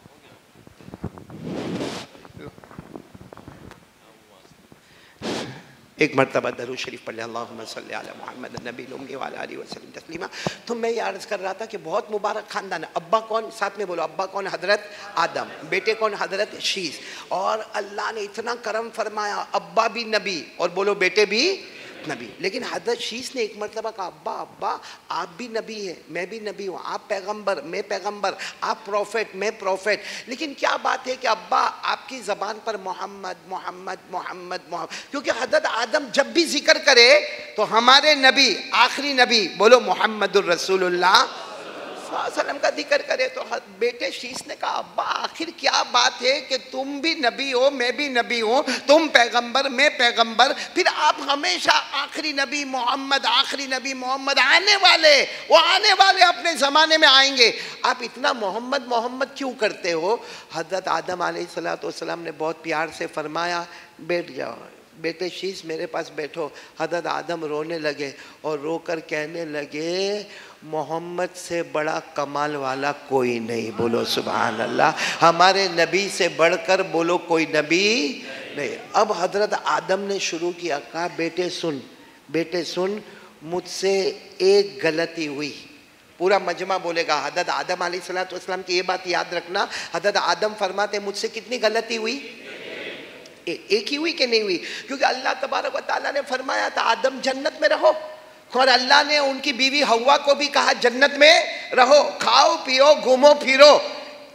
एक मरतबा दरूद शरीफ पढ़ लिया, अल्लाहुम्मा सल्ली अला मुहम्मद नबी उम्मी व अला आलिहि वसल्लम तस्लीमा। तो मैं ये अर्ज़ कर रहा था कि बहुत मुबारक खानदान है। अब्बा कौन? साथ में बोलो, अब्बा कौन? हजरत आदम। बेटे कौन? हजरत शीस। और अल्लाह ने इतना करम फरमाया, अब्बा भी नबी और बोलो बेटे भी नबी। लेकिन हजरत शीस ने एक मरतबा कहा, अब्बा अब्बा आप भी नबी है, मैं भी नबी हूँ, आप पैगंबर, मैं पैगंबर, आप प्रॉफिट, मैं प्रॉफिट। लेकिन क्या बात है कि अब्बा आपकी ज़बान पर मोहम्मद मोहम्मद मोहम्मद मोहम्मद, क्योंकि हजरत आदम जब भी जिक्र करे तो हमारे नबी, आखिरी नबी, बोलो मोहम्मदुर रसूलुल्लाह अलैहि वसल्लम का जिक्र करे तो बेटे शीश ने कहा, अब्बा आखिर क्या बात है कि तुम भी नबी हो, मैं भी नबी हूँ, तुम पैगंबर, मैं पैगंबर, फिर आप हमेशा आखिरी नबी मोहम्मद, आखिरी नबी मोहम्मद, आने वाले, वो आने वाले अपने ज़माने में आएंगे, आप इतना मोहम्मद मोहम्मद क्यों करते हो? हज़रत आदम अलैहिस्सलाम ने बहुत प्यार से फरमाया, बैठ जाओ बेटे शीश, मेरे पास बैठो। हज़रत आदम रोने लगे और रोकर कहने लगे, मोहम्मद से बड़ा कमाल वाला कोई नहीं। बोलो सुभान अल्लाह। हमारे नबी से बढ़कर बोलो कोई नबी नहीं। अब हज़रत आदम ने शुरू किया, कहा बेटे सुन, बेटे सुन, मुझसे एक गलती हुई। पूरा मजमा बोलेगा। हज़रत आदम अलैहिस्सलाम की ये बात याद रखना। हज़रत आदम फरमाते, मुझसे कितनी गलती हुई? एक ही हुई कि नहीं हुई? क्योंकि अल्लाह तबारक व तआला ने फरमाया था आदम जन्नत में रहो, और अल्लाह ने उनकी बीवी हव्वा को भी कहा जन्नत में रहो, खाओ पियो घूमो फिरो,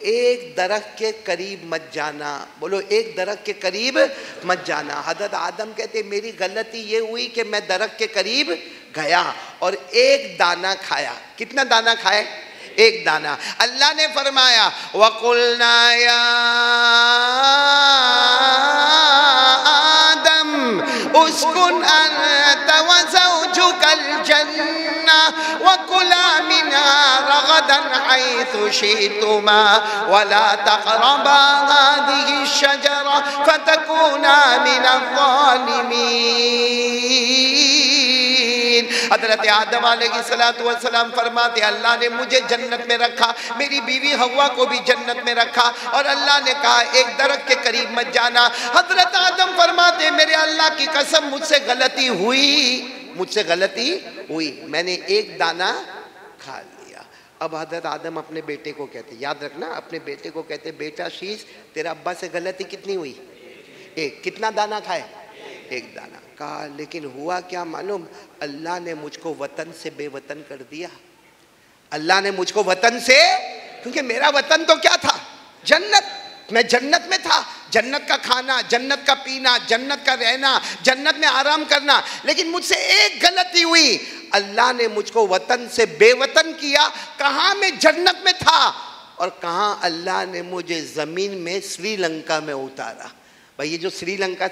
एक दरख्त के करीब मत जाना। बोलो एक दरख्त के करीब मत जाना। हज़रत आदम कहते मेरी गलती ये हुई कि मैं दरख्त के करीब गया और एक दाना खाया। कितना दाना खाए? एक दाना। अल्लाह ने फरमाया वकुलना या आदम उस्कुन अन्ता व ज़ौजुकल जन्ना वकुला मिन्हा रगदन हैथु शि'तुमा वला तक़रबा हाज़िहि शजरा फतकूना मिनज़ ज़ालिमीन। हज़रत आदम अलैहिस्सलाम फरमाते अल्लाह ने मुझे जन्नत में रखा, मेरी बीवी हव्वा को भी जन्नत में रखा, और अल्लाह ने कहा एक दरख्त के करीब मत जाना। हज़रत आदम फरमाते मेरे अल्लाह की कसम मुझसे गलती हुई, मुझसे गलती हुई, मैंने एक दाना खा लिया। अब हज़रत आदम अपने बेटे को कहते, याद रखना, अपने बेटे को कहते बेटा शीश तेरा अब्बा से गलती कितनी हुई? एक। कितना दाना खाए? एक दाना। कहा लेकिन हुआ क्या मालूम? अल्लाह ने मुझको वतन से बेवतन कर दिया। अल्लाह ने मुझको वतन से, क्योंकि मेरा वतन तो क्या था? जन्नत। मैं जन्नत में था, जन्नत का खाना, जन्नत का पीना, जन्नत का रहना, जन्नत में आराम करना, लेकिन मुझसे एक गलती हुई, अल्लाह ने मुझको वतन से बेवतन किया। कहाँ मैं जन्नत में था और कहाँ अल्लाह ने मुझे ज़मीन में श्रीलंका में उतारा। भाई ये जो श्रीलंका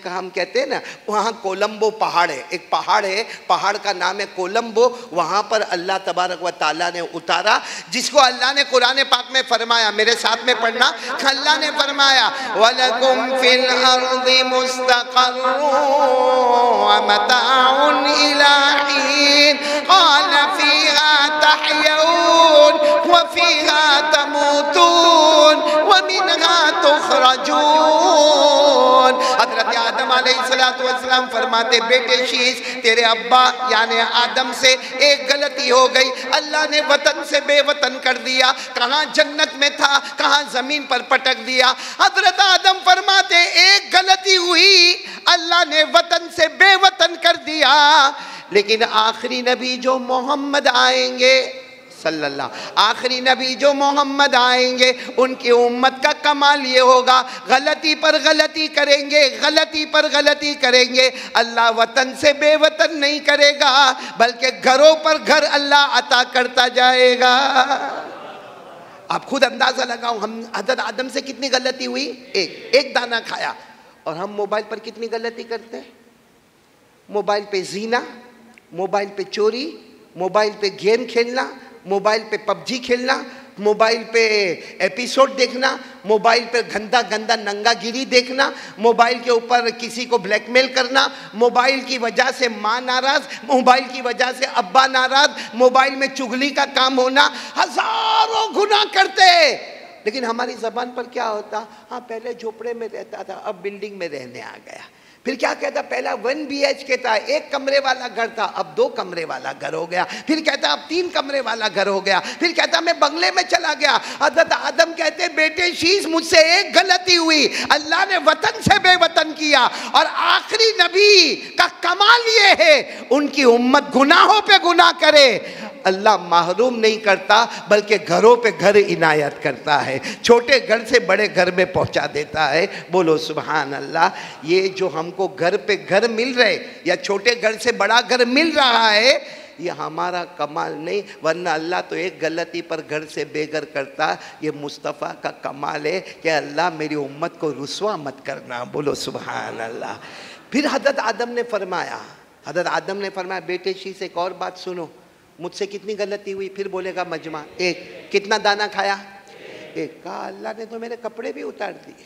हम कहते हैं ना, वहाँ कोलंबो पहाड़ है, एक पहाड़ है, पहाड़ का नाम है कोलंबो, वहाँ पर अल्लाह तबारक व ताला ने उतारा, जिसको अल्लाह ने कुरान पाक में फरमाया, मेरे साथ में पढ़ना, अल्लाह ने फरमाया वलकुम फिल अर्दि मुस्तक़र्रुन व मताउन इला हीन क़ाल फ़ीहा तहयऊन व फ़ीहा तमूतून व मिन्हा तुख़रजून। हज़रत आदम अलैहिस्सलाम फरमाते बेटे शीश तेरे अब्बा यानी आदम से एक गलती हो गई, अल्लाह ने वतन से बेवतन कर दिया, कहाँ जन्नत में था कहाँ ज़मीन पर पटक दिया। हज़रत आदम फरमाते एक गलती हुई, अल्लाह ने वतन से बेवतन कर दिया, लेकिन आखिरी नबी जो मोहम्मद आएंगे सल्लल्लाहु, आखिरी नबी जो मोहम्मद आएंगे उनकी उम्मत का कमाल ये होगा, गलती पर गलती करेंगे, गलती पर गलती करेंगे, अल्लाह वतन से बेवतन नहीं करेगा बल्कि घरों पर घर अल्लाह अता करता जाएगा। आप खुद अंदाजा लगाओ, हम हज़रत आदम से कितनी गलती हुई? एक दाना खाया। और हम मोबाइल पर कितनी गलती करते हैं? मोबाइल पे जीना, मोबाइल पे चोरी, मोबाइल पे गेम खेलना, मोबाइल पे पबजी खेलना, मोबाइल पे एपिसोड देखना, मोबाइल पे गंदा गंदा नंगागिरी देखना, मोबाइल के ऊपर किसी को ब्लैकमेल करना, मोबाइल की वजह से माँ नाराज़, मोबाइल की वजह से अब्बा नाराज़, मोबाइल में चुगली का काम होना, हज़ारों गुनाह करते हैं। लेकिन हमारी ज़बान पर क्या होता? हाँ पहले झोपड़े में रहता था, अब बिल्डिंग में रहने आ गया। फिर क्या कहता? पहला 1 BHK था, 1 कमरे वाला घर था, अब 2 कमरे वाला घर हो गया। फिर कहता अब 3 कमरे वाला घर हो गया। फिर कहता मैं बंगले में चला गया। हज़रत आदम कहते बेटे शीश मुझसे एक गलती हुई, अल्लाह ने वतन से बेवतन किया, और आखिरी नबी का कमाल ये है उनकी उम्मत गुनाहों पे गुनाह करे, अल्लाह महरूम नहीं करता बल्कि घरों पे घर इनायत करता है, छोटे घर से बड़े घर में पहुंचा देता है। बोलो सुभान अल्लाह। ये जो हमको घर पे घर मिल रहे या छोटे घर से बड़ा घर मिल रहा है, ये हमारा कमाल नहीं, वरना अल्लाह तो एक गलती पर घर से बेघर करता। ये मुस्तफ़ा का कमाल है कि अल्लाह मेरी उम्मत को रुसवा मत करना। बोलो सुभान अल्लाह। फिर हज़रत आदम ने फरमाया बेटे शीश एक और बात सुनो, मुझसे कितनी गलती हुई? फिर बोलेगा मजमा एक। कितना दाना खाया? एक। कहा अल्लाह ने तो मेरे कपड़े भी उतार दिए।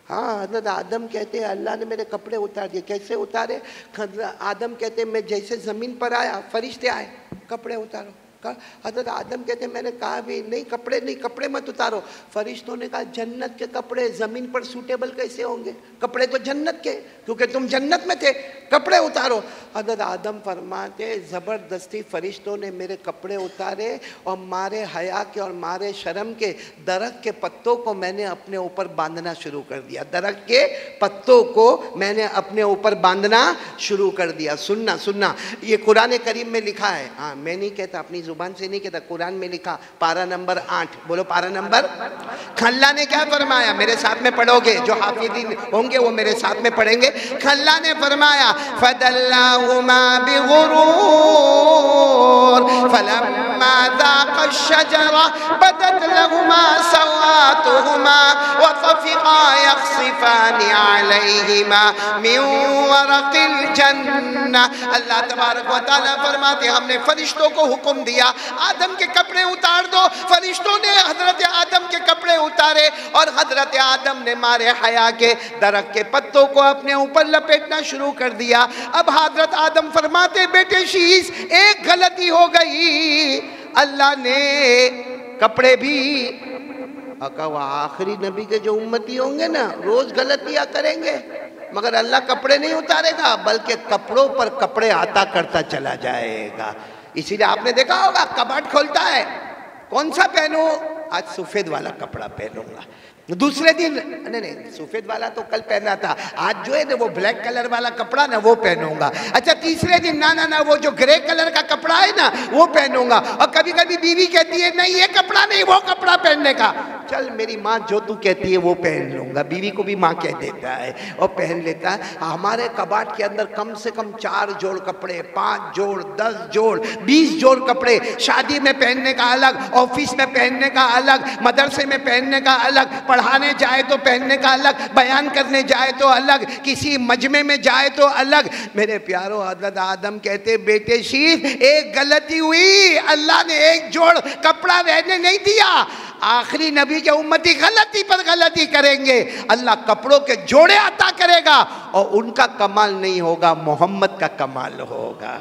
हाँ, हज़रत आदम कहते हैं अल्लाह ने मेरे कपड़े उतार दिए। कैसे उतारे? आदम कहते मैं जैसे ज़मीन पर आया फरिश्ते आए, कपड़े उतारो। हज़रत आदम कहते मैंने कहा भी नहीं कपड़े नहीं, कपड़े मत उतारो। फरिश्तों ने कहा जन्नत के कपड़े ज़मीन पर सूटेबल कैसे होंगे? कपड़े तो जन्नत के, क्योंकि तुम जन्नत में थे, कपड़े उतारो। हज़रत आदम फरमाते ज़बरदस्ती फरिश्तों ने मेरे कपड़े उतारे और मारे हया के और मारे शर्म के दरख्त के पत्तों को मैंने अपने ऊपर बांधना शुरू कर दिया। दरख्त के पत्तों को मैंने अपने ऊपर बांधना शुरू कर दिया। सुनना, ये कुरान करीम में लिखा है। हाँ, मैं नहीं कहता, अपनी जुबान से नहीं कहता, कुरान में लिखा, पारा नंबर 8। बोलो पारा नंबर। अल्लाह ने क्या फरमाया? मेरे साथ में पढ़ोगे, जो हाफिज़ीन होंगे वो मेरे साथ में पढ़ेंगे। अल्लाह ने फरमाया फदल्लाहुमा बिगुरूर फलम्मा ज़ाक़ा शजरा बदत लहुमा सवातुहुमा व तफ़िक़ा यख़सिफ़ानि अलैहिमा मिन वरक़िल जन्नह। अल्लाह तबारक व तआला फरमाते हमने फरिश्तों को हुक्म दिया आदम के कपड़े उतार दो। फरिश्तों ने हजरत आदम के कपड़े उतारे और हजरत आदम ने मारे हया के दरख्त के पत्तों को अपने ऊपर लपेटना शुरू कर दिया। अब हजरत आदम फरमाते बेटे शीश एक गलती हो गई, अल्लाह ने कपड़े भी आखिरी नबी के जो उम्मती होंगे ना रोज गलतियां करेंगे, मगर अल्लाह कपड़े नहीं उतारेगा बल्कि कपड़ों पर कपड़े आता करता चला जाएगा। इसीलिए आपने देखा होगा कबाड़ खोलता है, कौन सा पहनूं? आज सफेद वाला कपड़ा पहनूंगा। दूसरे दिन नहीं सफेद वाला तो कल पहना था, आज जो है ना वो ब्लैक कलर वाला कपड़ा ना वो पहनूंगा। अच्छा तीसरे दिन ना वो जो ग्रे कलर का कपड़ा है ना वो पहनूंगा। और कभी कभी बीवी कहती है नहीं ये कपड़ा नहीं वो कपड़ा पहनने का। चल मेरी माँ जो तू कहती है वो पहन लूंगा। बीवी को भी माँ कह देता है और पहन लेता है। हमारे कबाट के अंदर कम से कम 4 जोड़ कपड़े, 5 जोड़, 10 जोड़, 20 जोड़ कपड़े। शादी में पहनने का अलग, ऑफिस में पहनने का अलग, मदरसे में पहनने का अलग, पढ़ाने जाए तो पहनने का अलग, बयान करने जाए तो अलग, किसी मजमे में जाए तो अलग। मेरे प्यारो हज़रत आदम कहते बेटे शीश एक गलती हुई, अल्लाह ने एक जोड़ कपड़ा रहने नहीं दिया। आखिरी नबी के उम्मती गलती पर गलती करेंगे, अल्लाह कपड़ों के जोड़े अता करेगा और उनका कमाल नहीं होगा, मोहम्मद का कमाल होगा।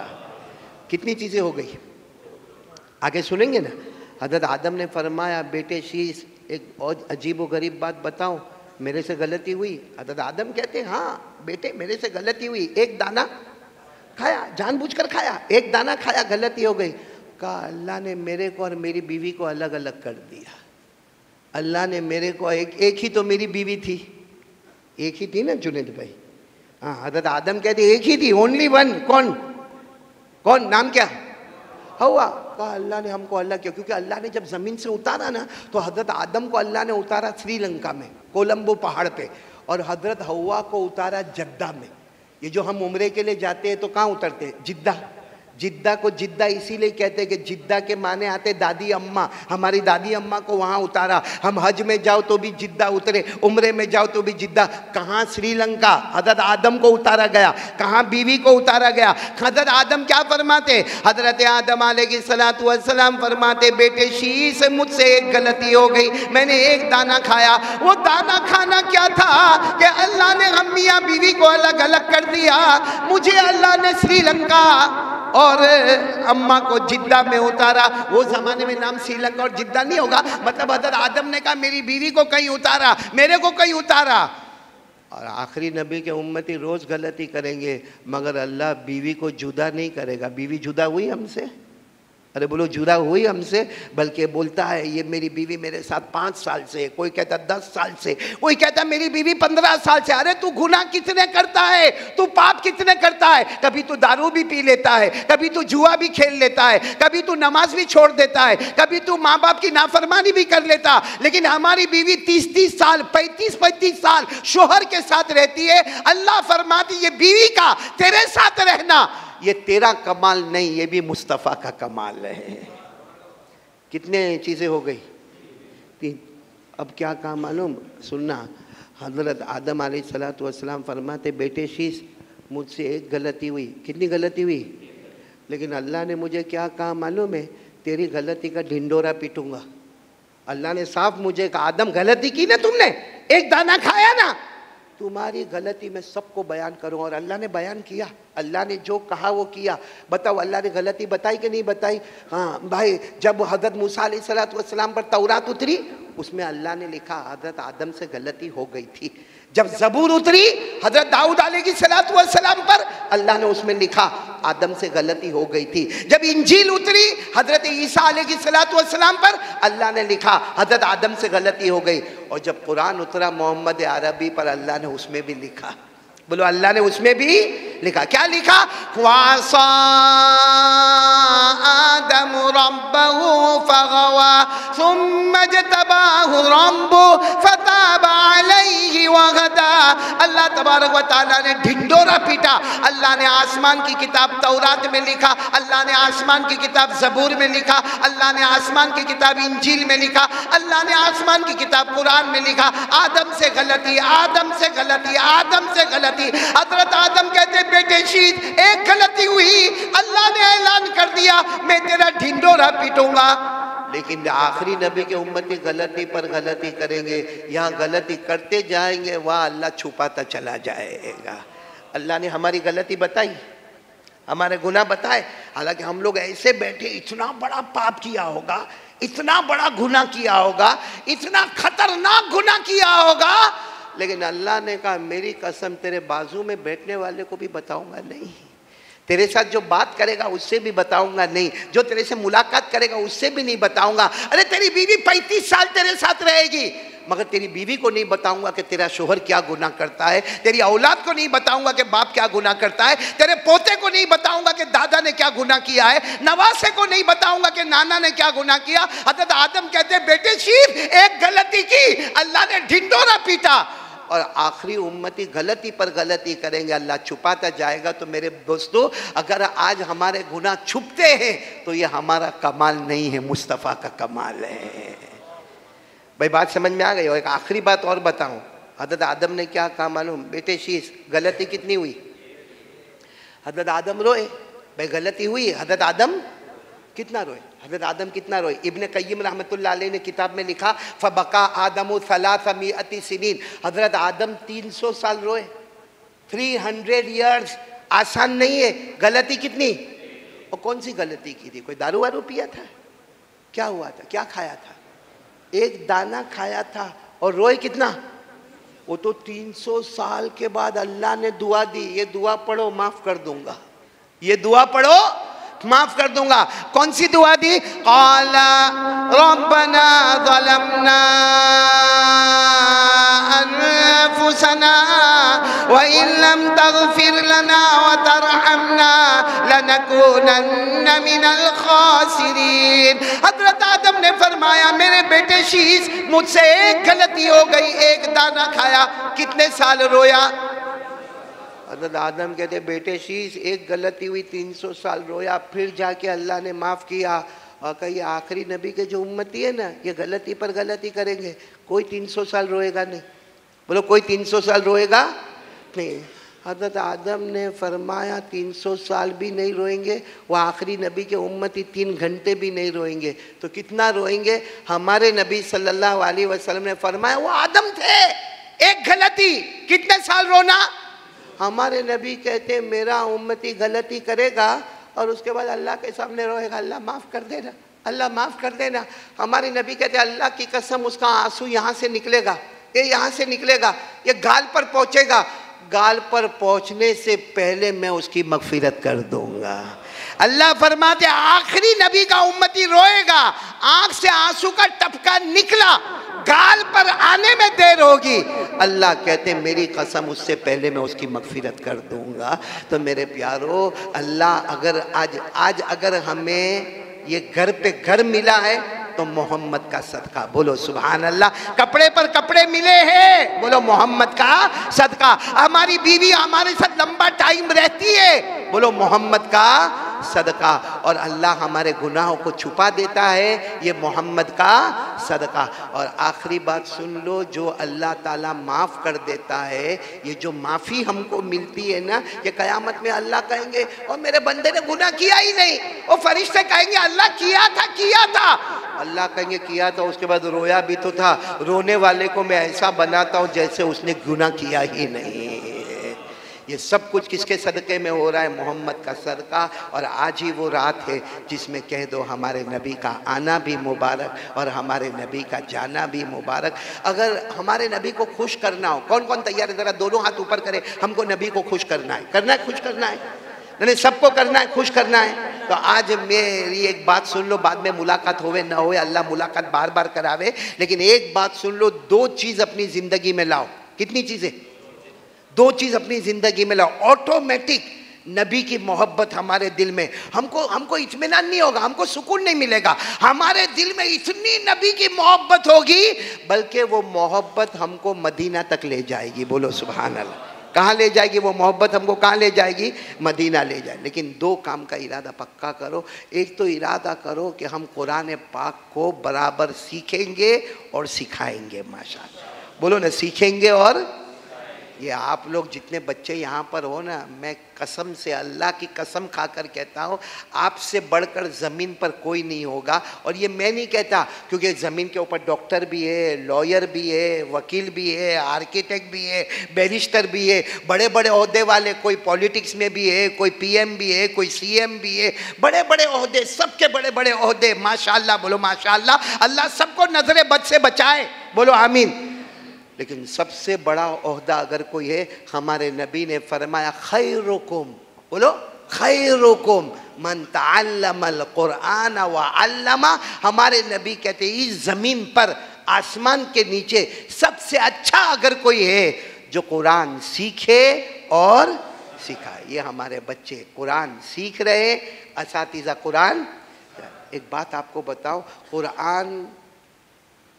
कितनी चीजें हो गई, आगे सुनेंगे ना। हज़रत आदम ने फरमाया बेटे शीश एक और अजीब व गरीब बात बताऊं, मेरे से गलती हुई। हज़रत आदम कहते हैं हाँ बेटे मेरे से गलती हुई, एक दाना खाया, जानबूझकर खाया, एक दाना खाया, गलती हो गई। कहा अल्लाह ने मेरे को और मेरी बीवी को अलग अलग कर दिया। अल्लाह ने मेरे को एक ही तो मेरी बीवी थी, एक ही थी ना जुनेद भाई। हाँ हज़रत आदम कहते एक ही थी, ओनली वन। कौन नाम क्या? हवा। कहा अल्लाह ने हमको अलग किया, क्योंकि अल्लाह ने जब ज़मीन से उतारा ना तो हज़रत आदम को अल्लाह ने उतारा श्रीलंका में कोलंबो पहाड़ पे, और हज़रत हवा को उतारा जद्दा में। ये जो हम उम्रे के लिए जाते हैं तो कहाँ उतरते हैं? जिद्दा। जिद्दा को जिद्दा इसीलिए कहते हैं कि जिद्दा के माने आते दादी अम्मा। हमारी दादी अम्मा को वहाँ उतारा। हम हज में जाओ तो भी जिद्दा उतरे, उम्रे में जाओ तो भी जिद्दा। कहाँ? श्रीलंका। हज़रत आदम को उतारा गया। कहाँ? बीवी को उतारा गया। हज़रत आदम क्या फरमाते? हज़रत आदम अलैहिस्सलातु वस्सलाम फरमाते बेटे शीश मुझसे एक गलती हो गई, मैंने एक दाना खाया। वो दाना खाना क्या था कि अल्लाह ने हम मियाँ बीवी को अलग अलग कर दिया। मुझे अल्लाह ने श्रीलंका और अम्मा को जिद्दा में उतारा। वो ज़माने में नाम श्रीलंका और जिद्दा नहीं होगा, मतलब हज़रत आदम ने कहा मेरी बीवी को कहीं उतारा, मेरे को कहीं उतारा। और आखिरी नबी के उम्मती रोज़ गलती करेंगे, मगर अल्लाह बीवी को जुदा नहीं करेगा। बीवी जुदा हुई हमसे? अरे बोलो जुदा हुई हमसे? बल्कि बोलता है ये मेरी बीवी मेरे साथ 5 साल से, कोई कहता 10 साल से, कोई कहता मेरी बीवी 15 साल से। अरे तू गुनाह कितने करता है, तू पाप कितने करता है? कभी तू दारू भी पी लेता है, कभी तू जुआ भी खेल लेता है, कभी तू नमाज भी छोड़ देता है, कभी तू माँ बाप की नाफरमानी भी कर लेता। लेकिन हमारी बीवी 30-30 साल 35-35 साल शोहर के साथ रहती है। अल्लाह फरमाती ये बीवी का तेरे साथ रहना ये तेरा कमाल नहीं, ये भी मुस्तफ़ा का कमाल है। कितने चीज़ें हो गई? 3। अब क्या कहा मालूम? सुनना, हज़रत आदम अलैहिस्सलातु वस्सलाम फरमाते, बेटे शीश मुझसे एक गलती हुई। कितनी गलती हुई? लेकिन अल्लाह ने मुझे क्या कहा मालूम है? तेरी गलती का ढिंडोरा पीटूंगा। अल्लाह ने साफ मुझे कहा, आदम गलती की ना तुमने, एक दाना खाया ना, तुम्हारी गलती मैं सबको बयान करूँगा। और अल्लाह ने बयान किया, अल्लाह ने जो कहा वो किया। बताओ अल्लाह ने गलती बताई कि नहीं बताई? हाँ भाई, जब हज़रत मूसा अलैहिस्सलातु वस्सलाम पर तौरात उतरी, उसमें अल्लाह ने लिखा हज़रत आदम से गलती हो गई थी। जब ज़बूर उतरी हज़रत दाऊद अलैहिस्सलातु वस्सलाम पर, अल्लाह ने उसमें लिखा आदम से गलती हो गई थी। जब इंजील उतरी हज़रत ईसा अलैहिस्सलातु वस्सलाम पर, अल्लाह ने लिखा हज़रत आदम से गलती हो गई। और जब कुरान उतरा मोहम्मद अरबी पर, अल्लाह ने उसमें भी लिखा। बोलो, अल्लाह ने उसमें भी लिखा। क्या लिखा? वासा आदम रब्बहु फगवा सुम्मा जतबाहु रब्बुहु फताबा अलैहि वहदा। अल्लाह तबारक व तआला ने ढिंडोरा पीटा। अल्लाह ने आसमान की किताब तौरात में लिखा, अल्लाह ने आसमान की किताब ज़बूर में लिखा, अल्लाह ने आसमान की किताब इंजील में लिखा, अल्लाह ने आसमान की किताब कुरान में लिखा। आदम से गलती, आदम से गलती, आदम से गलती। हज़रत आदम कहते, बेटे शीश एक गलती हुई, अल्लाह ने ऐलान कर दिया मैं तेरा ढिंडोरा पीटूंगा। लेकिन आखिरी नबी के उम्मती गलती पर गलती करेंगे, यहाँ गलती करते जाएंगे, वहाँ अल्लाह छुपाता चला जाएगा। अल्लाह ने हमारी गलती बताई, हमारे गुनाह बताए। हालांकि हम लोग ऐसे बैठे, इतना बड़ा पाप किया होगा, इतना बड़ा गुनाह किया होगा, इतना खतरनाक गुनाह किया होगा, लेकिन अल्लाह ने कहा मेरी कसम तेरे बाजू में बैठने वाले को भी बताऊंगा नहीं, तेरे साथ जो बात करेगा उससे भी बताऊंगा नहीं, जो तेरे से मुलाकात करेगा उससे भी नहीं बताऊंगा। अरे तेरी बीवी 35 साल तेरे साथ रहेगी, मगर तेरी बीवी को नहीं बताऊंगा कि तेरा शोहर क्या गुनाह करता है, तेरी औलाद को नहीं बताऊंगा कि बाप क्या गुनाह करता है, तेरे पोते को नहीं बताऊंगा कि दादा ने क्या गुनाह किया है, नवासे को नहीं बताऊंगा कि नाना ने क्या गुनाह किया। हज़रत आदम कहते बेटे शीर एक गलती की, अल्लाह ने ढिंडोरा पीटा। और आखिरी उम्मती गलती पर गलती करेंगे, अल्लाह छुपाता जाएगा। तो मेरे दोस्तों, अगर आज हमारे गुनाह छुपते हैं तो ये हमारा कमाल नहीं है, मुस्तफ़ा का कमाल है। भाई बात समझ में आ गई? और एक आखिरी बात और बताऊं, हज़रत आदम ने क्या कहा मालूम? बेटे शीश गलती कितनी हुई? हज़रत आदम रोए। भाई गलती हुई, हज़रत आदम कितना रोए? हज़रत आदम कितना रोए? इब्न क़य्यिम रहमतुल्लाह अलैह ने किताब में लिखा फ़बका आदमु सलासमिअति सिनीन। हज़रत आदम 300 साल रोए, 300 ईयर्स। आसान नहीं है। गलती कितनी? और कौन सी गलती की थी? कोई दारू वारू पिया था? क्या हुआ था? क्या खाया था? एक दाना खाया था। और रोए कितना? वो तो 300 साल के बाद अल्लाह ने दुआ दी, ये दुआ पढ़ो माफ कर दूंगा, ये दुआ पढ़ो माफ कर दूंगा। कौन सी दुआ दी? क़ाला रब्बना ज़लमना अनफुसना व इन लम तग़फिर लना व तरहमना लनकूनन्न मिनल खासिरीन। हज़रत आदम ने फरमाया मेरे बेटे शीश मुझसे एक गलती हो गई, एक दाना खाया। कितने साल रोया? हज़रत आदम कहते बेटे शीश एक गलती हुई, 300 साल रोया, फिर जाके अल्लाह ने माफ़ किया। और कही आखिरी नबी के जो उम्मती है ना, ये गलती पर गलती करेंगे, कोई 300 साल रोएगा नहीं। बोलो कोई 300 साल रोएगा नहीं। हज़रत आदम ने फरमाया 300 साल भी नहीं रोएंगे, वो आखिरी नबी के उम्मती 3 घंटे भी नहीं रोएंगे। तो कितना रोएंगे? हमारे नबी सल्लल्लाहु अलैहि वसल्लम ने फरमाया वो आदम थे, एक गलती, कितने साल रोना? हमारे नबी कहते मेरा उम्मती गलती करेगा और उसके बाद अल्लाह के सामने रोएगा, अल्लाह माफ़ कर देना, अल्लाह माफ़ कर देना। हमारे नबी कहते अल्लाह की कसम उसका आंसू यहाँ से निकलेगा, ये यहाँ से निकलेगा, ये गाल पर पहुँचेगा, गाल पर पहुँचने से पहले मैं उसकी मगफिरत कर दूंगा। अल्लाह फरमाते आखिरी नबी का उम्मती रोएगा, आंख से आंसू का टपका निकला, गाल पर आने में देर होगी, अल्लाह कहते मेरी कसम उससे पहले मैं उसकी मगफिरत कर दूंगा। तो मेरे प्यारो, अल्लाह अगर आज अगर हमें ये घर पे घर मिला है तो मोहम्मद का सदका। बोलो सुभान अल्लाह। कपड़े पर कपड़े मिले हैं, बोलो मोहम्मद का सदका। हमारी बीवी हमारे साथ लंबा टाइम रहती है, बोलो मोहम्मद का सदका। और अल्लाह हमारे गुनाहों को छुपा देता है, ये मोहम्मद का सदका। और आखिरी बात सुन लो, जो अल्लाह ताला माफ़ कर देता है, ये जो माफ़ी हमको मिलती है ना, ये क़यामत में अल्लाह कहेंगे और मेरे बंदे ने गुनाह किया ही नहीं। और फरिश्ते कहेंगे अल्लाह किया था। अल्लाह कहेंगे किया था, उसके बाद रोया भी तो था। रोने वाले को मैं ऐसा बनाता हूँ जैसे उसने गुनाह किया ही नहीं। ये सब कुछ किसके सदक़े में हो रहा है? मोहम्मद का सदका। और आज ही वो रात है जिसमें कह दो हमारे नबी का आना भी मुबारक और हमारे नबी का जाना भी मुबारक। अगर हमारे नबी को खुश करना हो, कौन कौन तैयार है? ज़रा दोनों हाथ ऊपर करें। हमको नबी को खुश करना है, खुश करना है, नहीं सबको करना है, खुश करना है। तो आज मेरी एक बात सुन लो, बाद में मुलाकात होवे ना होवे, अल्लाह मुलाकात बार बार करावे, लेकिन एक बात सुन लो, दो चीज़ अपनी ज़िंदगी में लाओ। कितनी चीज़ें? दो चीज़ अपनी ज़िंदगी में लाओ। ऑटोमेटिक नबी की मोहब्बत हमारे दिल में, हमको इत्मीनान नहीं होगा, हमको सुकून नहीं मिलेगा। हमारे दिल में इतनी नबी की मोहब्बत होगी, बल्कि वो मोहब्बत हमको मदीना तक ले जाएगी। बोलो सुभान अल्लाह। कहाँ ले जाएगी वो मोहब्बत? हमको कहाँ ले जाएगी? मदीना ले जाए। लेकिन दो काम का इरादा पक्का करो। एक तो इरादा करो कि हम कुरान पाक को बराबर सीखेंगे और सिखाएंगे। माशाअल्लाह बोलो ना, सीखेंगे और ये आप लोग जितने बच्चे यहाँ पर हो ना, मैं कसम से अल्लाह की कसम खाकर कहता हूँ, आपसे बढ़कर ज़मीन पर कोई नहीं होगा। और ये मैं नहीं कहता, क्योंकि ज़मीन के ऊपर डॉक्टर भी है, लॉयर भी है, वकील भी है, आर्किटेक्ट भी है, बैरिस्टर भी है, बड़े बड़े ओहदे वाले, कोई पॉलिटिक्स में भी है, कोई पीएम भी है, कोई सीएम भी है, बड़े बड़े ओहदे, सबके बड़े बड़े ओहदे। माशाअल्लाह बोलो माशाअल्लाह। अल्लाह सबको नजरे बद से बचाए, बोलो आमीन। लेकिन सबसे बड़ा ओहदा अगर कोई है, हमारे नबी ने फरमाया खैरुकुम, बोलो खैरुकुम मन तअल्लमल कुरान व अल्लमा। हमारे नबी कहते हैं इस ज़मीन पर, आसमान के नीचे सबसे अच्छा अगर कोई है जो कुरान सीखे और सिखाए। ये हमारे बच्चे कुरान सीख रहे, असातिज़ा कुरान। एक बात आपको बताओ, कुरान,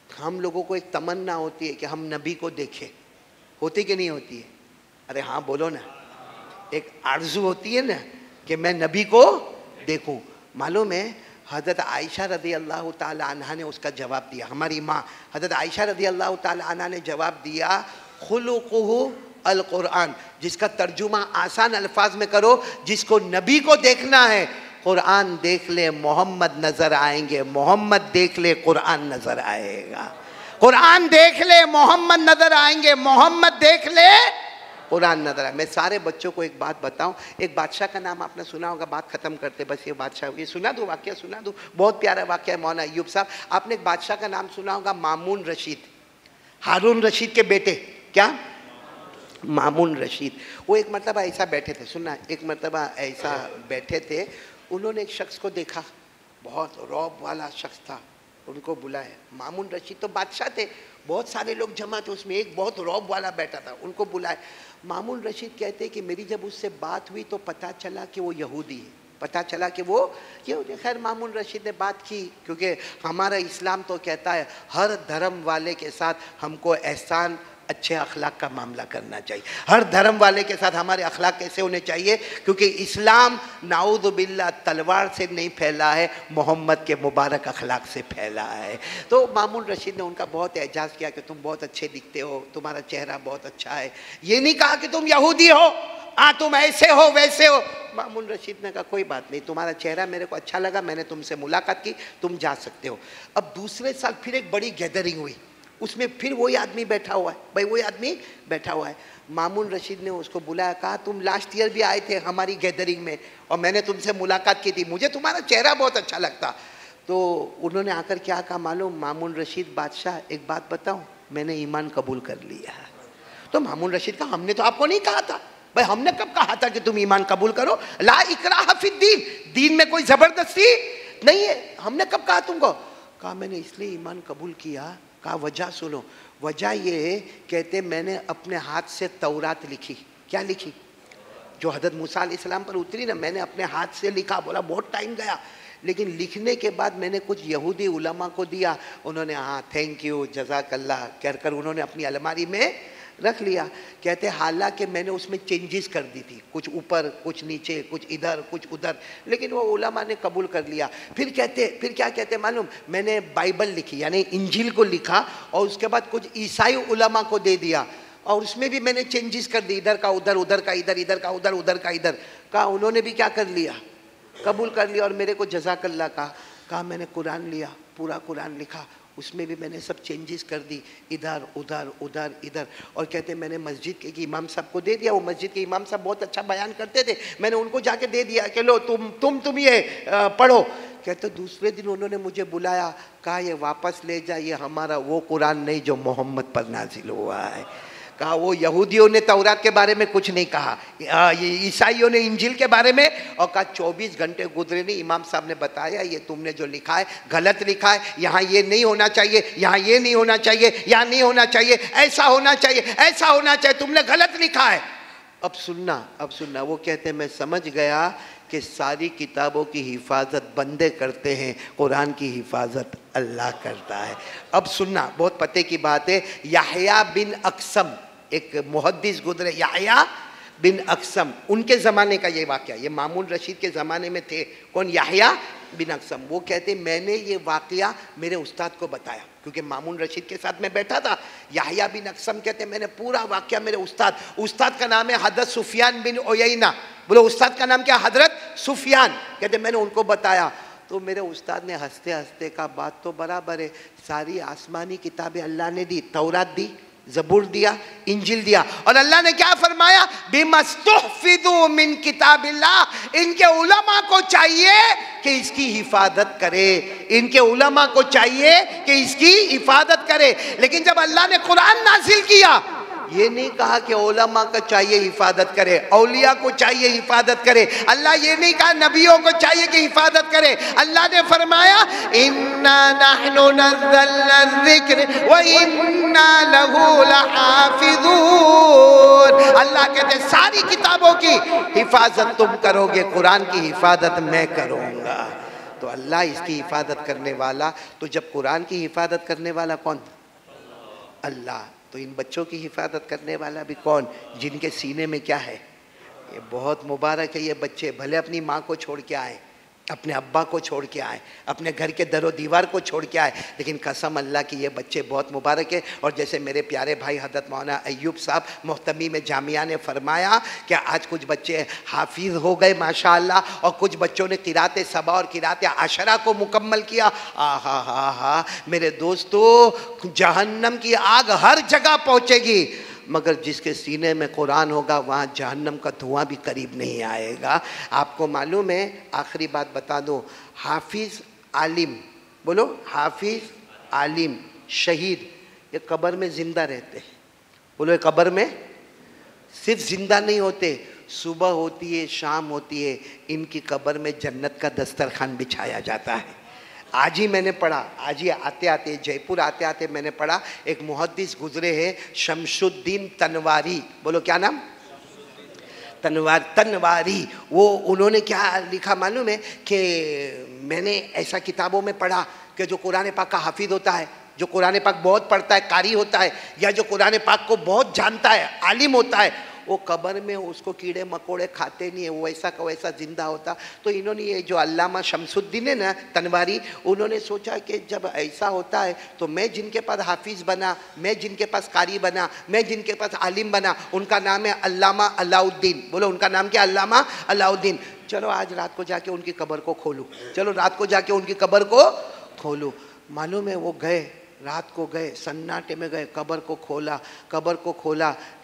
हम लोगों को एक तमन्ना होती है कि हम नबी को देखें, होती कि नहीं होती है? अरे हाँ बोलो ना। एक आरज़ू होती है ना कि मैं नबी को देखूं। मालूम है हज़रत आयशा रज़ी अल्लाह ताला अन्हा ने उसका जवाब दिया। हमारी माँ हज़रत आयशा रज़ी अल्लाह ताला अन्हा ने जवाब दिया, खुलुक़ुहु अल कुरान, जिसका तर्जुमा आसान अल्फाज में करो, जिसको नबी को देखना है कुरान देख ले मोहम्मद नजर आएंगे, मोहम्मद देख ले कुरान नजर आएगा, कुरान देख ले मोहम्मद नजर आएंगे, मोहम्मद देख ले कुरान नजर आए। मैं सारे बच्चों को एक बात बताऊं, एक बादशाह का नाम आपने सुना होगा, बात खत्म करते बस ये बादशाह, ये सुना दूं, वाकया सुना दूं, बहुत प्यारा वाकया है मौलाना अय्यूब साहब। आपने एक बादशाह का नाम सुना होगा, मामून रशीद, हारून रशीद के बेटे। क्या? मामून रशीद। वो एक मरतबा ऐसा बैठे थे, सुनना, एक मरतबा ऐसा बैठे थे, उन्होंने एक शख्स को देखा, बहुत रौब वाला शख्स था, उनको बुलाया। मामून रशीद तो बादशाह थे, बहुत सारे लोग जमा थे, उसमें एक बहुत रौब वाला बैठा था, उनको बुलाया। मामून रशीद कहते कि मेरी जब उससे बात हुई तो पता चला कि वो यहूदी है, पता चला कि वो यहूदी। खैर मामून रशीद ने बात की, क्योंकि हमारा इस्लाम तो कहता है हर धर्म वाले के साथ हमको एहसान, अच्छे अखलाक का मामला करना चाहिए। हर धर्म वाले के साथ हमारे अखलाक कैसे होने चाहिए? क्योंकि इस्लाम नाऊज़ बिल्लाह तलवार से नहीं फैला है, मोहम्मद के मुबारक अखलाक से फैला है। तो मामून रशीद ने उनका बहुत एजाज़ किया कि तुम बहुत अच्छे दिखते हो, तुम्हारा चेहरा बहुत अच्छा है। ये नहीं कहा कि तुम यहूदी हो, तुम ऐसे हो वैसे हो। मामून रशीद ने कहा कोई बात नहीं, तुम्हारा चेहरा मेरे को अच्छा लगा, मैंने तुमसे मुलाकात की, तुम जा सकते हो। अब दूसरे साल फिर एक बड़ी गैदरिंग हुई, उसमें फिर वही आदमी बैठा हुआ है, भाई वही आदमी बैठा हुआ है। मामून रशीद ने उसको बुलाया, कहा तुम लास्ट ईयर भी आए थे हमारी गैदरिंग में और मैंने तुमसे मुलाकात की थी, मुझे तुम्हारा चेहरा बहुत अच्छा लगता। तो उन्होंने आकर क्या कहा मालूम? मामून रशीद बादशाह एक बात बताऊं, मैंने ईमान कबूल कर लिया। तो मामून रशीद कहा हमने तो आपको नहीं कहा था। भाई हमने कब कहा था कि तुम ईमान कबूल करो? ला इकराह फिद्दीन, दीन में कोई जबरदस्ती नहीं है। हमने कब कहा तुमको? कहा मैंने इसलिए ईमान कबूल किया। कहा वजह सुनो। वजह ये है, कहते मैंने अपने हाथ से तौरात लिखी। क्या लिखी? जो हज़रत मूसा अलैहिस्सलाम पर उतरी ना, मैंने अपने हाथ से लिखा। बोला बहुत टाइम गया, लेकिन लिखने के बाद मैंने कुछ यहूदी उलमा को दिया, उन्होंने हाँ थैंक यू जज़ाकल्लाह कहकर उन्होंने अपनी अलमारी में रख लिया। कहते हालांकि मैंने उसमें चेंजेस कर दी थी, कुछ ऊपर कुछ नीचे, कुछ इधर कुछ उधर, लेकिन वो उलमा ने कबूल कर लिया। फिर क्या कहते मालूम, मैंने बाइबल लिखी यानी इंजील को लिखा और उसके बाद कुछ ईसाई उलमा को दे दिया और उसमें भी मैंने चेंजेस कर दी, इधर का उधर, उधर का इधर, इधर का उधर, उधर का इधर का। उन्होंने भी क्या कर लिया, कबूल कर लिया और मेरे को जज़ाकल्लाह कहा मैंने कुरान लिया, पूरा कुरान लिखा, उसमें भी मैंने सब चेंजेस कर दी, इधर उधर उधर इधर। और कहते मैंने मस्जिद के इमाम साहब को दे दिया, वो मस्जिद के इमाम साहब बहुत अच्छा बयान करते थे, मैंने उनको जाके दे दिया कि लो तुम ये पढ़ो। कहते दूसरे दिन उन्होंने मुझे बुलाया, कहा ये वापस ले जा, ये हमारा वो कुरान नहीं जो मोहम्मद पर नाजिल हुआ है। कहा वो यहूदियों ने तौरात के बारे में कुछ नहीं कहा, ये ईसाइयों ने इंजील के बारे में, और कहा 24 घंटे गुजरे नहीं, इमाम साहब ने बताया ये तुमने जो लिखा है गलत लिखा है, यहाँ ये नहीं होना चाहिए, यहाँ ये नहीं होना चाहिए, यहाँ नहीं होना चाहिए, ऐसा होना चाहिए, ऐसा होना चाहिए, तुमने गलत लिखा है। अब सुनना वो कहते मैं समझ गया कि सारी किताबों की हिफाजत बंदे करते हैं, कुरान की हिफाजत अल्लाह करता है। अब सुनना, बहुत पते की बात है, याहया बिन अक्सम एक मुहद्दिस गुजरे, याहया बिन अक्सम, उनके ज़माने का ये वाक़या, ये मामून रशीद के ज़माने में थे। कौन? याहया बिन अक्सम। वो कहते मैंने ये वाक़या मेरे उस्ताद को बताया, क्योंकि मामून रशीद के साथ मैं बैठा था। याहया बिन अक्सम कहते मैंने पूरा वाक़या मेरे उस्ताद का नाम है हज़रत सुफियान बिन उयैना। बोलो उस्ताद का नाम क्या? हज़रत सुफियान। कहते मैंने उनको बताया तो मेरे उस्ताद ने हंसते हंसते कहा बात तो बराबर है, सारी आसमानी किताबें अल्लाह ने दी, तौरात दी, ज़बूर दिया, इंजिल दिया, और अल्लाह ने क्या फरमाया, बिमस्तुहफिज़ु मिन किताबिल्लाह, इनके उलमा को चाहिए कि इसकी हिफाजत करे, इनके उलमा को चाहिए कि इसकी हिफाजत करे। लेकिन जब अल्लाह ने कुरान नाजिल किया, ये नहीं कहा कि उलमा को चाहिए हिफाजत करे, औलिया को चाहिए हिफाजत करे। अल्लाह ये नहीं कहा नबियों को चाहिए कि हिफाजत करे। अल्लाह ने फरमाया इन्ना नहनु नज़्ज़लना ज़िक्र व इन्ना लहू लहाफ़िज़ून। अल्लाह कहते सारी किताबों की हिफाजत तुम करोगे, कुरान की हिफाजत मैं करूँगा। तो अल्लाह इसकी हिफाजत करने वाला, तो जब कुरान की हिफाजत करने वाला कौन? अल्लाह। तो इन बच्चों की हिफाजत करने वाला भी कौन? जिनके सीने में क्या है? ये बहुत मुबारक है, ये बच्चे भले अपनी माँ को छोड़ के आए, अपने अब्बा को छोड़ के आए, अपने घर के दरो दीवार को छोड़ के आए, लेकिन कसम अल्लाह की ये बच्चे बहुत मुबारक है। और जैसे मेरे प्यारे भाई हज़रत मौलाना अय्यूब साहब मोहतमी में जामिया ने फरमाया कि आज कुछ बच्चे हाफिज़ हो गए माशाअल्लाह, और कुछ बच्चों ने किराते सबा और किराते आशरा को मुकम्मल किया। आहा हा हा मेरे दोस्तों, जहन्नम की आग हर जगह पहुँचेगी, मगर जिसके सीने में कुरान होगा वहाँ जहन्नम का धुआं भी करीब नहीं आएगा। आपको मालूम है, आखिरी बात बता दो, हाफिज़ आलिम, बोलो हाफिज़ आलिम शहीद, ये कब्र में ज़िंदा रहते हैं। बोलो ये कब्र में सिर्फ ज़िंदा नहीं होते, सुबह होती है, शाम होती है, इनकी कब्र में जन्नत का दस्तरखान बिछाया जाता है। आज ही मैंने पढ़ा, आज ही आते आते जयपुर आते आते मैंने पढ़ा, एक मुहद्दिस गुजरे हैं शमशुद्दीन तनवारी। बोलो क्या नाम? तनवारी। वो उन्होंने क्या लिखा मालूम है कि मैंने ऐसा किताबों में पढ़ा कि जो कुरान पाक का हाफिज होता है, जो कुरान पाक बहुत पढ़ता है, कारी होता है, या जो कुरान पाक को बहुत जानता है, आलिम होता है, वो कब्र में उसको कीड़े मकोड़े खाते नहीं है, वो वैसा का वैसा जिंदा होता। तो इन्होंने ये जो अल्लामा शमसुद्दीन है ना तनवारी, उन्होंने सोचा कि जब ऐसा होता है तो मैं जिनके पास हाफिज़ बना, मैं जिनके पास कारी बना, मैं जिनके पास आलिम बना, उनका नाम है अल्लामा अलाउद्दीन। बोलो उनका नाम क्या? अल्लामा अलाउद्दीन। चलो आज रात को जाके उनकी कब्र को खोलूँ, चलो रात को जाके उनकी कब्र को खोलूँ। मालूम है वो गए, रात को गए, सन्नाटे में गए, कब्र को खोला।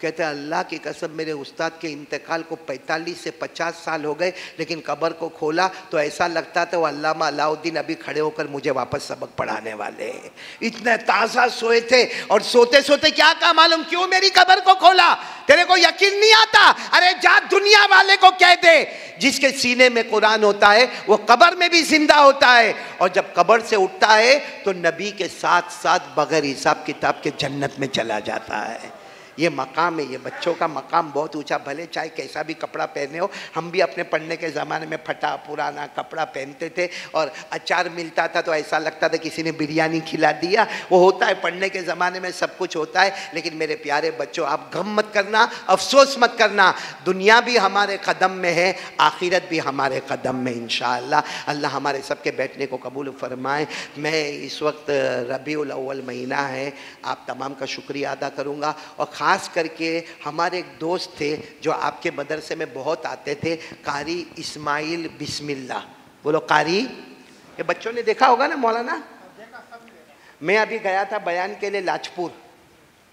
कहते अल्लाह की कसम मेरे उस्ताद के इंतकाल को 45 से 50 साल हो गए, लेकिन कब्र को खोला तो ऐसा लगता था वो अल्लामा अलाउद्दीन अभी खड़े होकर मुझे वापस सबक पढ़ाने वाले। इतने ताज़ा सोए थे, और सोते सोते क्या कहा मालूम? क्यों मेरी कब्र को खोला? तेरे को यकीन नहीं आता? अरे जा दुनिया वाले को कह दे, जिसके सीने में कुरान होता है वो कब्र में भी जिंदा होता है, और जब कब्र से उठता है तो नबी के साथ साथ बगैर हिसाब किताब के जन्नत में चला जाता है। ये मकाम है, ये बच्चों का मकाम बहुत ऊंचा। भले चाहे कैसा भी कपड़ा पहने हो, हम भी अपने पढ़ने के ज़माने में फटा पुराना कपड़ा पहनते थे और अचार मिलता था तो ऐसा लगता था किसी ने बिरयानी खिला दिया। वो होता है, पढ़ने के ज़माने में सब कुछ होता है। लेकिन मेरे प्यारे बच्चों, आप गम मत करना, अफसोस मत करना। दुनिया भी हमारे कदम में है, आखिरत भी हमारे कदम में इंशाअल्लाह। अल्लाह हमारे सबके बैठने को कबूल फरमाए। मैं इस वक्त रबीउल अव्वल महीना है, आप तमाम का शुक्रिया अदा करूँगा। और ख़ास करके हमारे एक दोस्त थे जो आपके मदरसे में बहुत आते थे, कारी इस्माइल बिस्मिल्लाह। बोलो कारी। ये बच्चों ने देखा होगा ना मौलाना। मैं अभी गया था बयान के लिए लाजपुर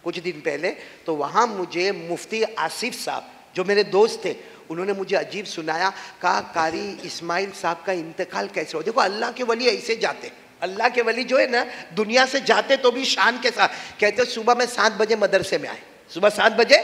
कुछ दिन पहले, तो वहाँ मुझे मुफ्ती आसिफ साहब जो मेरे दोस्त थे, उन्होंने मुझे अजीब सुनाया। कहा कारी इस्माइल साहब का इंतकाल कैसे हो। देखो अल्लाह के वली ऐसे जाते, अल्लाह के वली जो है ना दुनिया से जाते तो भी शान के साथ। कहते सुबह में 7 बजे मदरसे में आए, सुबह 7 बजे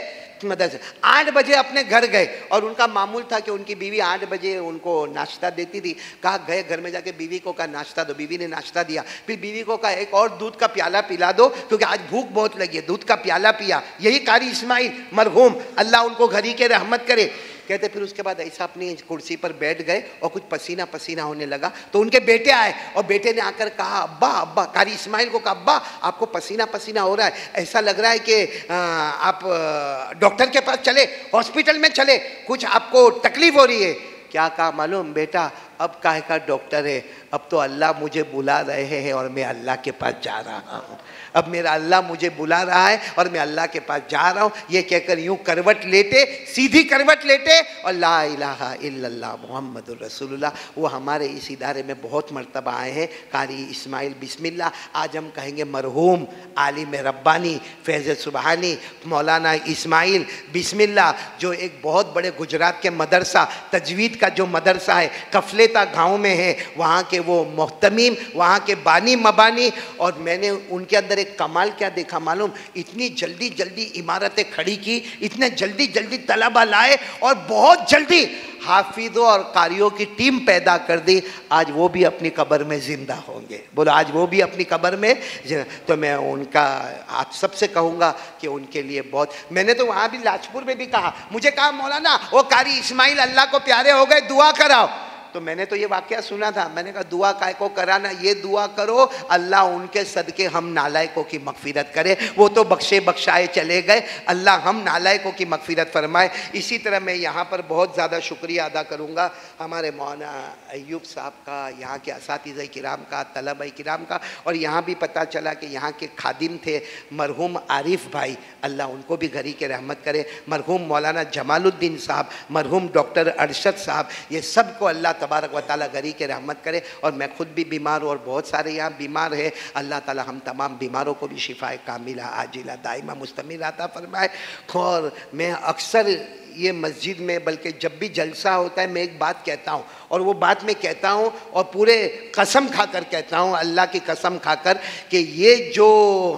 मदरसे, 8 बजे अपने घर गए। और उनका मामूल था कि उनकी बीवी 8 बजे उनको नाश्ता देती थी। कहा गए घर में जाके बीवी को कहा नाश्ता दो, बीवी ने नाश्ता दिया। फिर बीवी को कहा एक और दूध का प्याला पिला दो क्योंकि आज भूख बहुत लगी है। दूध का प्याला पिया। यही कारी इस्माइल मरहूम, अल्लाह उनको घरी के रहमत करे। कहते फिर उसके बाद ऐसा अपनी कुर्सी पर बैठ गए और कुछ पसीना पसीना होने लगा तो उनके बेटे आए और बेटे ने आकर कहा अब्बा अब्बा, कारी इस्माइल को कहा अब्बा आपको पसीना पसीना हो रहा है, ऐसा लग रहा है कि आप डॉक्टर के पास चले, हॉस्पिटल में चले, कुछ आपको तकलीफ हो रही है। क्या कहा मालूम बेटा, अब काहे का डॉक्टर है, अब तो अल्लाह मुझे बुला रहे हैं और मैं अल्लाह के पास जा रहा हूँ। अब मेरा अल्लाह मुझे बुला रहा है और मैं अल्लाह के पास जा रहा हूँ। ये कहकर यूँ करवट लेटे, सीधी करवट लेटे और ला इलाहा इल्लल्लाह मुहम्मदुर रसूलुल्लाह। वो हमारे इस इदारे में बहुत मर्तबा आए हैं, कारी इस्माइल बिस्मिल्लाह। आज हम कहेंगे मरहूम आलिम रब्बानी फैज़ सुबहानी मौलाना इस्माइल बिस्मिल्लाह, जो एक बहुत बड़े गुजरात के मदरसा तजवीद का जो मदरसा है कफलेता गाँव में है, वहाँ के वो मोहतमीम, वहाँ के बानी मबानी। और मैंने उनके अंदर कमाल क्या देखा मालूम, इतनी जल्दी जल्दी इमारतें खड़ी की, इतने जल्दी जल्दी तलबा लाए और बहुत जल्दी हाफिजों और कारियों की टीम पैदा कर दी। आज वो भी अपनी कब्र में जिंदा होंगे। बोलो आज वो भी अपनी कब्र में। तो मैं उनका आप सबसे कहूँगा कि उनके लिए बहुत, मैंने तो वहाँ भी लाजपुर में भी कहा, मुझे कहा मौलाना वो कारी इस्माइल अल्लाह को प्यारे हो गए, दुआ कराओ। तो मैंने तो ये वाकया सुना था, मैंने कहा दुआ काय को कराना, ये दुआ करो अल्लाह उनके सदके हम नालायकों की मगफिरत करे। वो तो बख्शे बख्शाए चले गए, अल्लाह हम नालायकों की मगफिरत फरमाए। इसी तरह मैं यहाँ पर बहुत ज़्यादा शुक्रिया अदा करूँगा हमारे मौलाना अय्यूब साहब का, यहाँ के असातिज़े किराम का, तलबा किराम का। और यहाँ भी पता चला कि यहाँ के खादिम थे मरहूम आरिफ भाई, अल्लाह उनको भी घरी के रहमत करे। मरहूम मौलाना जमालुद्दीन साहब, मरहूम डॉक्टर अरशद साहब, ये सब को अल्लाह तबारक व तआला घरी के रहमत करे। और मैं खुद भी बीमार हूँ और बहुत सारे यहाँ बीमार है, अल्लाह ताला हम तमाम बीमारों को भी शिफाए कामिला आजिला दाइमा मुस्तमिर अता फरमाए। और मैं अक्सर ये मस्जिद में, बल्कि जब भी जलसा होता है, मैं एक बात कहता हूँ और वो बात मैं कहता हूँ और पूरे कसम खाकर कहता हूँ, अल्लाह की कसम खाकर, कि ये जो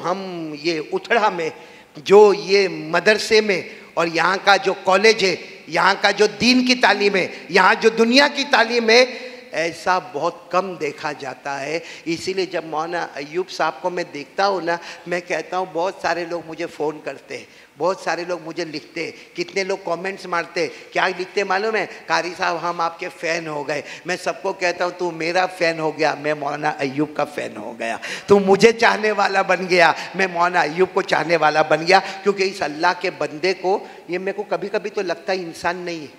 हम ये उथड़ा में, जो ये मदरसे में और यहाँ का जो कॉलेज है, यहाँ का जो दीन की तालीम है, यहाँ जो दुनिया की तालीम है, ऐसा बहुत कम देखा जाता है। इसीलिए जब मौलाना अय्यूब साहब को मैं देखता हूँ ना, मैं कहता हूँ बहुत सारे लोग मुझे फ़ोन करते हैं, बहुत सारे लोग मुझे लिखते हैं, कितने लोग कमेंट्स मारते हैं। क्या लिखते मालूम है, कारी साहब हम आपके फ़ैन हो गए। मैं सबको कहता हूँ तू मेरा फ़ैन हो गया, मैं मौलाना अय्यूब का फ़ैन हो गया। तू मुझे चाहने वाला बन गया, मैं मौलाना अय्यूब को चाहने वाला बन गया। क्योंकि इस अल्लाह के बंदे को, ये मेरे को कभी कभी तो लगता है इंसान नहीं है,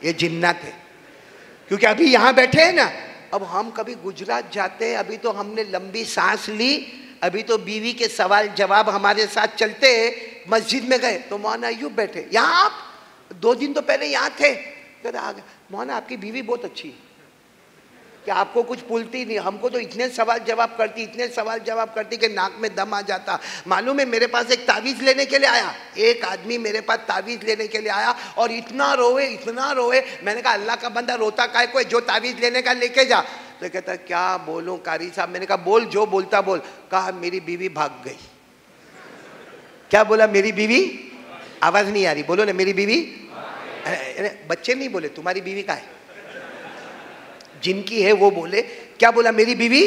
ये जिन्नत है। क्योंकि अभी यहाँ बैठे हैं ना, अब हम कभी गुजरात जाते हैं, अभी तो हमने लंबी सांस ली, अभी तो बीवी के सवाल जवाब हमारे साथ चलते हैं। मस्जिद में गए तो मौलाना अय्यूब बैठे, यहाँ आप 2 दिन तो पहले यहाँ थे, कहते आ गए मौलाना आपकी बीवी बहुत अच्छी है, कि आपको कुछ पुलती नहीं, हमको तो इतने सवाल जवाब करती, इतने सवाल जवाब करती कि नाक में दम आ जाता। मालूम है मेरे पास एक तावीज़ लेने के लिए आया, एक आदमी मेरे पास तावीज़ लेने के लिए आया और इतना रोए इतना रोए। मैंने कहा अल्लाह का बंदा रोता काहे को है, जो तावीज़ लेने का लेके जा। तो कहता क्या बोलूँ कारी साहब। मैंने कहा बोल, जो बोलता बोल। कहा मेरी बीवी भाग गई। क्या बोला? मेरी बीवी, आवाज़ नहीं आ रही, बोलो ना मेरी बीवी। बच्चे नहीं बोले, तुम्हारी बीवी का है, जिनकी है वो बोले। क्या बोला? मेरी बीवी।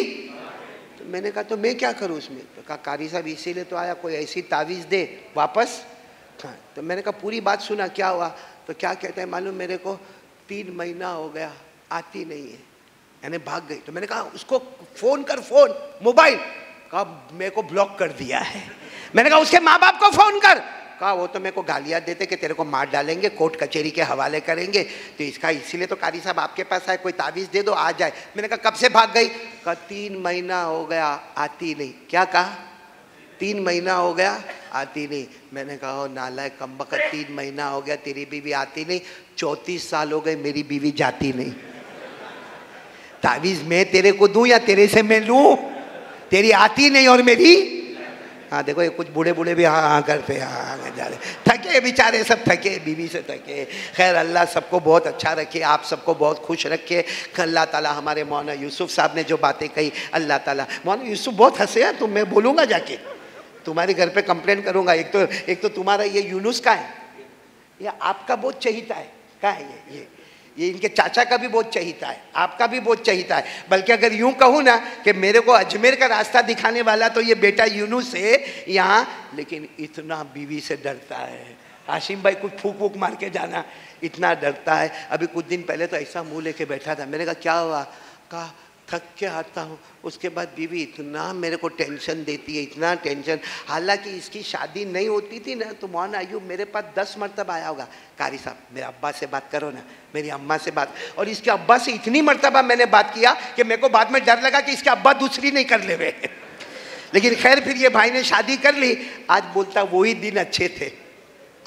तो मैंने कहा तो मैं क्या करूँ उसमें? तो कहा कारी साहब इसीलिए तो आया, कोई ऐसी तावीज़ दे वापस। हाँ, तो मैंने कहा पूरी बात सुना, क्या हुआ? तो क्या कहते हैं मालूम, मेरे को 3 महीना हो गया आती नहीं है, यानी भाग गई। तो मैंने कहा उसको फ़ोन कर, फ़ोन मोबाइल। कहा मेरे को ब्लॉक कर दिया है। मैंने कहा उसके माँ बाप को फ़ोन कर। कहा वो तो मेरे को गालियाँ देते कि तेरे को मार डालेंगे, कोर्ट कचहरी के हवाले करेंगे, तो इसका इसीलिए तो कारी साहब आपके पास आए, कोई तावीज़ दे दो आ जाए। मैंने कहा कब से भाग गई? कहा 3 महीना हो गया आती नहीं। क्या कहा? 3 महीना हो गया आती नहीं। मैंने कहा नालायक कमबख्त, 3 महीना हो गया तेरी बीवी आती नहीं, 34 साल हो गए मेरी बीवी जाती नहीं। तावीज़ मैं तेरे को दूं या तेरे से मैं लूं? तेरी आती नहीं और मेरी। हाँ देखो ये कुछ बूढ़े बूढ़े भी हाँ हाँ करते हैं, हाँ जा रहे, थके बेचारे सब, थके बीवी से थके। खैर अल्लाह सबको बहुत अच्छा रखे, आप सबको बहुत खुश रखे। अल्लाह ताला हमारे मौलाना यूसुफ साहब ने जो बातें कही, अल्लाह ताला, मौलाना यूसुफ बहुत हंसे हैं, तो मैं बोलूँगा जाके तुम्हारे घर पे कंप्लेंट करूँगा। एक तो तुम्हारा ये यूनुस का है, ये आपका बहुत चहीता है, क्या है ये इनके चाचा का भी बहुत चहीता है, आपका भी बहुत चहीता है। बल्कि अगर यूं कहूँ ना कि मेरे को अजमेर का रास्ता दिखाने वाला तो ये बेटा यूनुस है यहाँ, लेकिन इतना बीवी से डरता है। हाशिम भाई कुछ फूक फूक मार के जाना, इतना डरता है। अभी कुछ दिन पहले तो ऐसा मुंह लेके बैठा था, मैंने कहा क्या हुआ? कहा थक के आता हूँ। उसके बाद बीवी इतना मेरे को टेंशन देती है, इतना टेंशन। हालांकि इसकी शादी नहीं होती थी ना तो मौलाना अय्यूब मेरे पास 10 मरतबा आया होगा, कारी साहब मेरे अब्बा से बात करो ना, मेरी अम्मा से बात। और इसके अब्बा से इतनी मरतबा मैंने बात किया कि मेरे को बाद में डर लगा कि इसके अब्बा दूसरी नहीं कर ले वे। लेकिन खैर फिर ये भाई ने शादी कर ली। आज बोलता वही दिन अच्छे थे।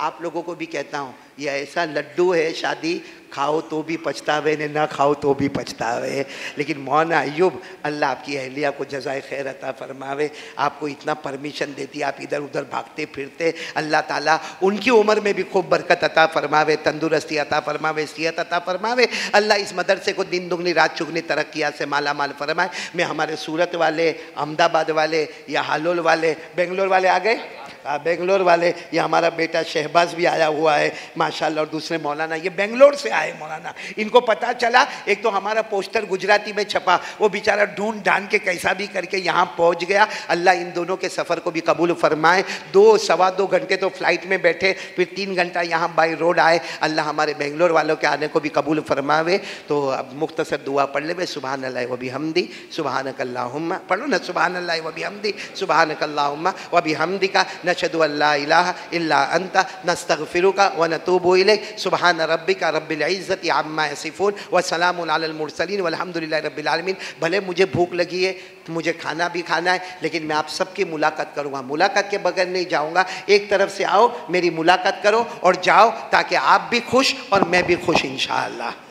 आप लोगों को भी कहता हूँ, ये ऐसा लड्डू है शादी, खाओ तो भी पछतावे ने, ना खाओ तो भी पछतावे। लेकिन मौलाना अय्यूब अल्लाह आपकी अहलिया को जज़ाए खैर अता फरमावे, आपको इतना परमिशन देती, आप इधर उधर भागते फिरते। अल्लाह ताला उनकी उम्र में भी खूब बरकत अता फरमावे, तंदुरुस्ती अता फरमावे, सेहत अता फरमावे। अल्लाह इस मदरसे को दिन दुगनी रात चुगनी तरक्कियात से माला माल फरमाए। मैं हमारे सूरत वाले, अहमदाबाद वाले या हालोल वाले, बेंगलोर वाले आ गए, बेंगलोर वाले, ये हमारा बेटा शहबाज भी आया हुआ है माशाल्लाह, और दूसरे मौलाना ये बेंगलोर से आए मौलाना। इनको पता चला, एक तो हमारा पोस्टर गुजराती में छपा, वो बेचारा ढूंढ ढांड के कैसा भी करके यहाँ पहुँच गया। अल्लाह इन दोनों के सफ़र को भी कबूल फरमाए। 2 सवा 2 घंटे तो फ्लाइट में बैठे, फिर 3 घंटा यहाँ बाई रोड आए। अल्लाह हमारे बेंगलोर वालों के आने को भी कबूल फरमावे। तो अब मुख्तसर दुआ पढ़ ले, सुबहान अल्लाह व बिहम्दी, सुबहानक अल्लाहुम्मा, पढ़ो ना, सुबहान अल्लाह व बिहम्दी, सुबहानक अल्लाहुम्मा व बिहम्दिका, नशहदु अल्ला इलाहा इल्ला अंता, नस्तगफिरुका व नतूबु इलैक, सुबहान रब्बिका रब्बिल इज़्ज़ति अम्मा यसिफून व सलामुन अलल मुरसलीन वल्हम्दुलिल्लाहि रब्बिल आलमीन। भले मुझे भूख लगी है, मुझे खाना भी खाना है, लेकिन मैं आप सबकी मुलाकात करूँगा, मुलाकात के बगैर नहीं जाऊँगा। एक तरफ से आओ, मेरी मुलाकात करो और जाओ, ताकि आप भी खुश और मैं भी खुश इंशाअल्लाह।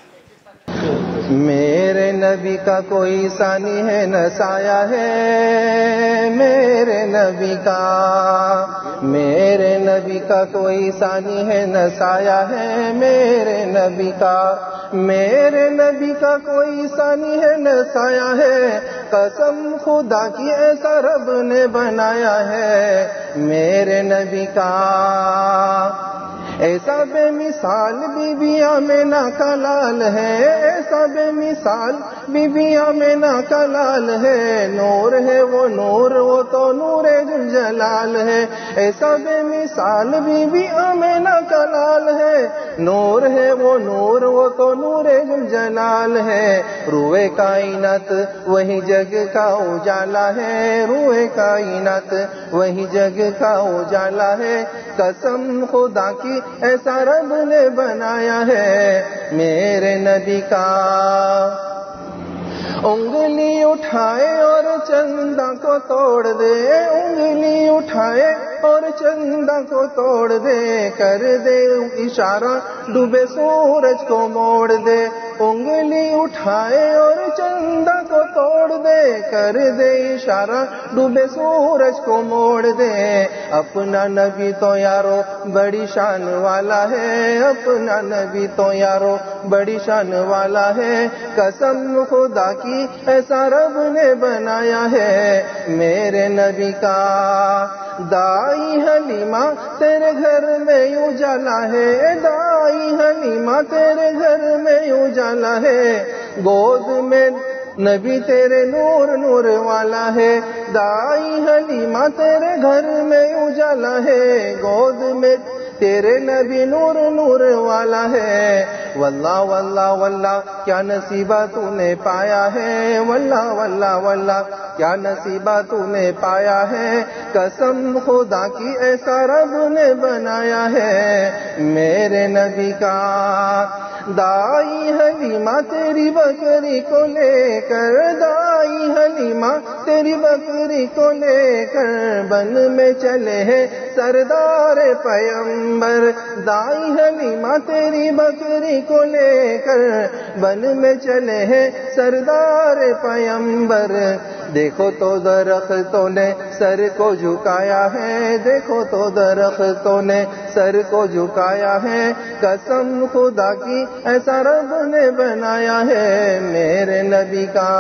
मेरे नबी का कोई सानी है न साया है, मेरे नबी का, मेरे नबी का कोई सानी है न साया है, मेरे नबी का, मेरे नबी का कोई सानी है न साया है, कसम खुदा की ऐसा रब ने बनाया है मेरे नबी का। ऐसा बेमिसाल बीबी आमिना का लाल है, ऐसा बेमिसाल बीबी आमिना का लाल है, नूर है वो नूर, वो तो नूरे जुल जलाल है। ऐसा बेमिसाल बीबी आमिना का लाल है, नूर है वो नूर, वो तो नूरे जुल जलाल है। रूए कायनात वही जग का उजाला है, रूए कायनात वही जग का उजाला है, कसम खुदा की ऐसा रब ने बनाया है मेरे नबी का। उंगली उठाए और चंदा को तोड़ दे, उंगली उठाए और चंदा को तोड़ दे, कर दे इशारा डूबे सूरज को मोड़ दे। उंगली उठाए और चंदा को तोड़ दे, कर दे इशारा डूबे सूरज को मोड़ दे। अपना नबी तो यारो बड़ी शान वाला है, अपना नबी तो यारो बड़ी शान वाला है, कसम खुदा की ऐसा रब ने बनाया है मेरे नबी का। दाई हलीमा तेरे घर में उजाला है, दाई हलीमा तेरे घर में उजाला है, गोद में नबी तेरे नूर नूर वाला है, दाई हलीमा तेरे घर में उजाला है, गोद में तेरे नबी नूर नूर वाला है। वल्लाह वल्लाह वल्लाह क्या नसीबा तूने पाया है, वल्लाह वल्लाह वल्लाह क्या नसीबा तूने पाया है, कसम खुदा की ऐसा रब ने बनाया है मेरे नबी का। दाई हलीमा तेरी बकरी को लेकर, दाई हलीमा तेरी बकरी को लेकर बन में चले हैं सरदार पैगंबर, दाई हलीमा तेरी बकरी को लेकर बन में चले हैं सरदार पैगंबर। देखो तो दरख्तों ने सर को झुकाया है, देखो तो दरख्तों ने सर को झुकाया है, कसम खुदा की ऐसा रब ने बनाया है मेरे नबी का।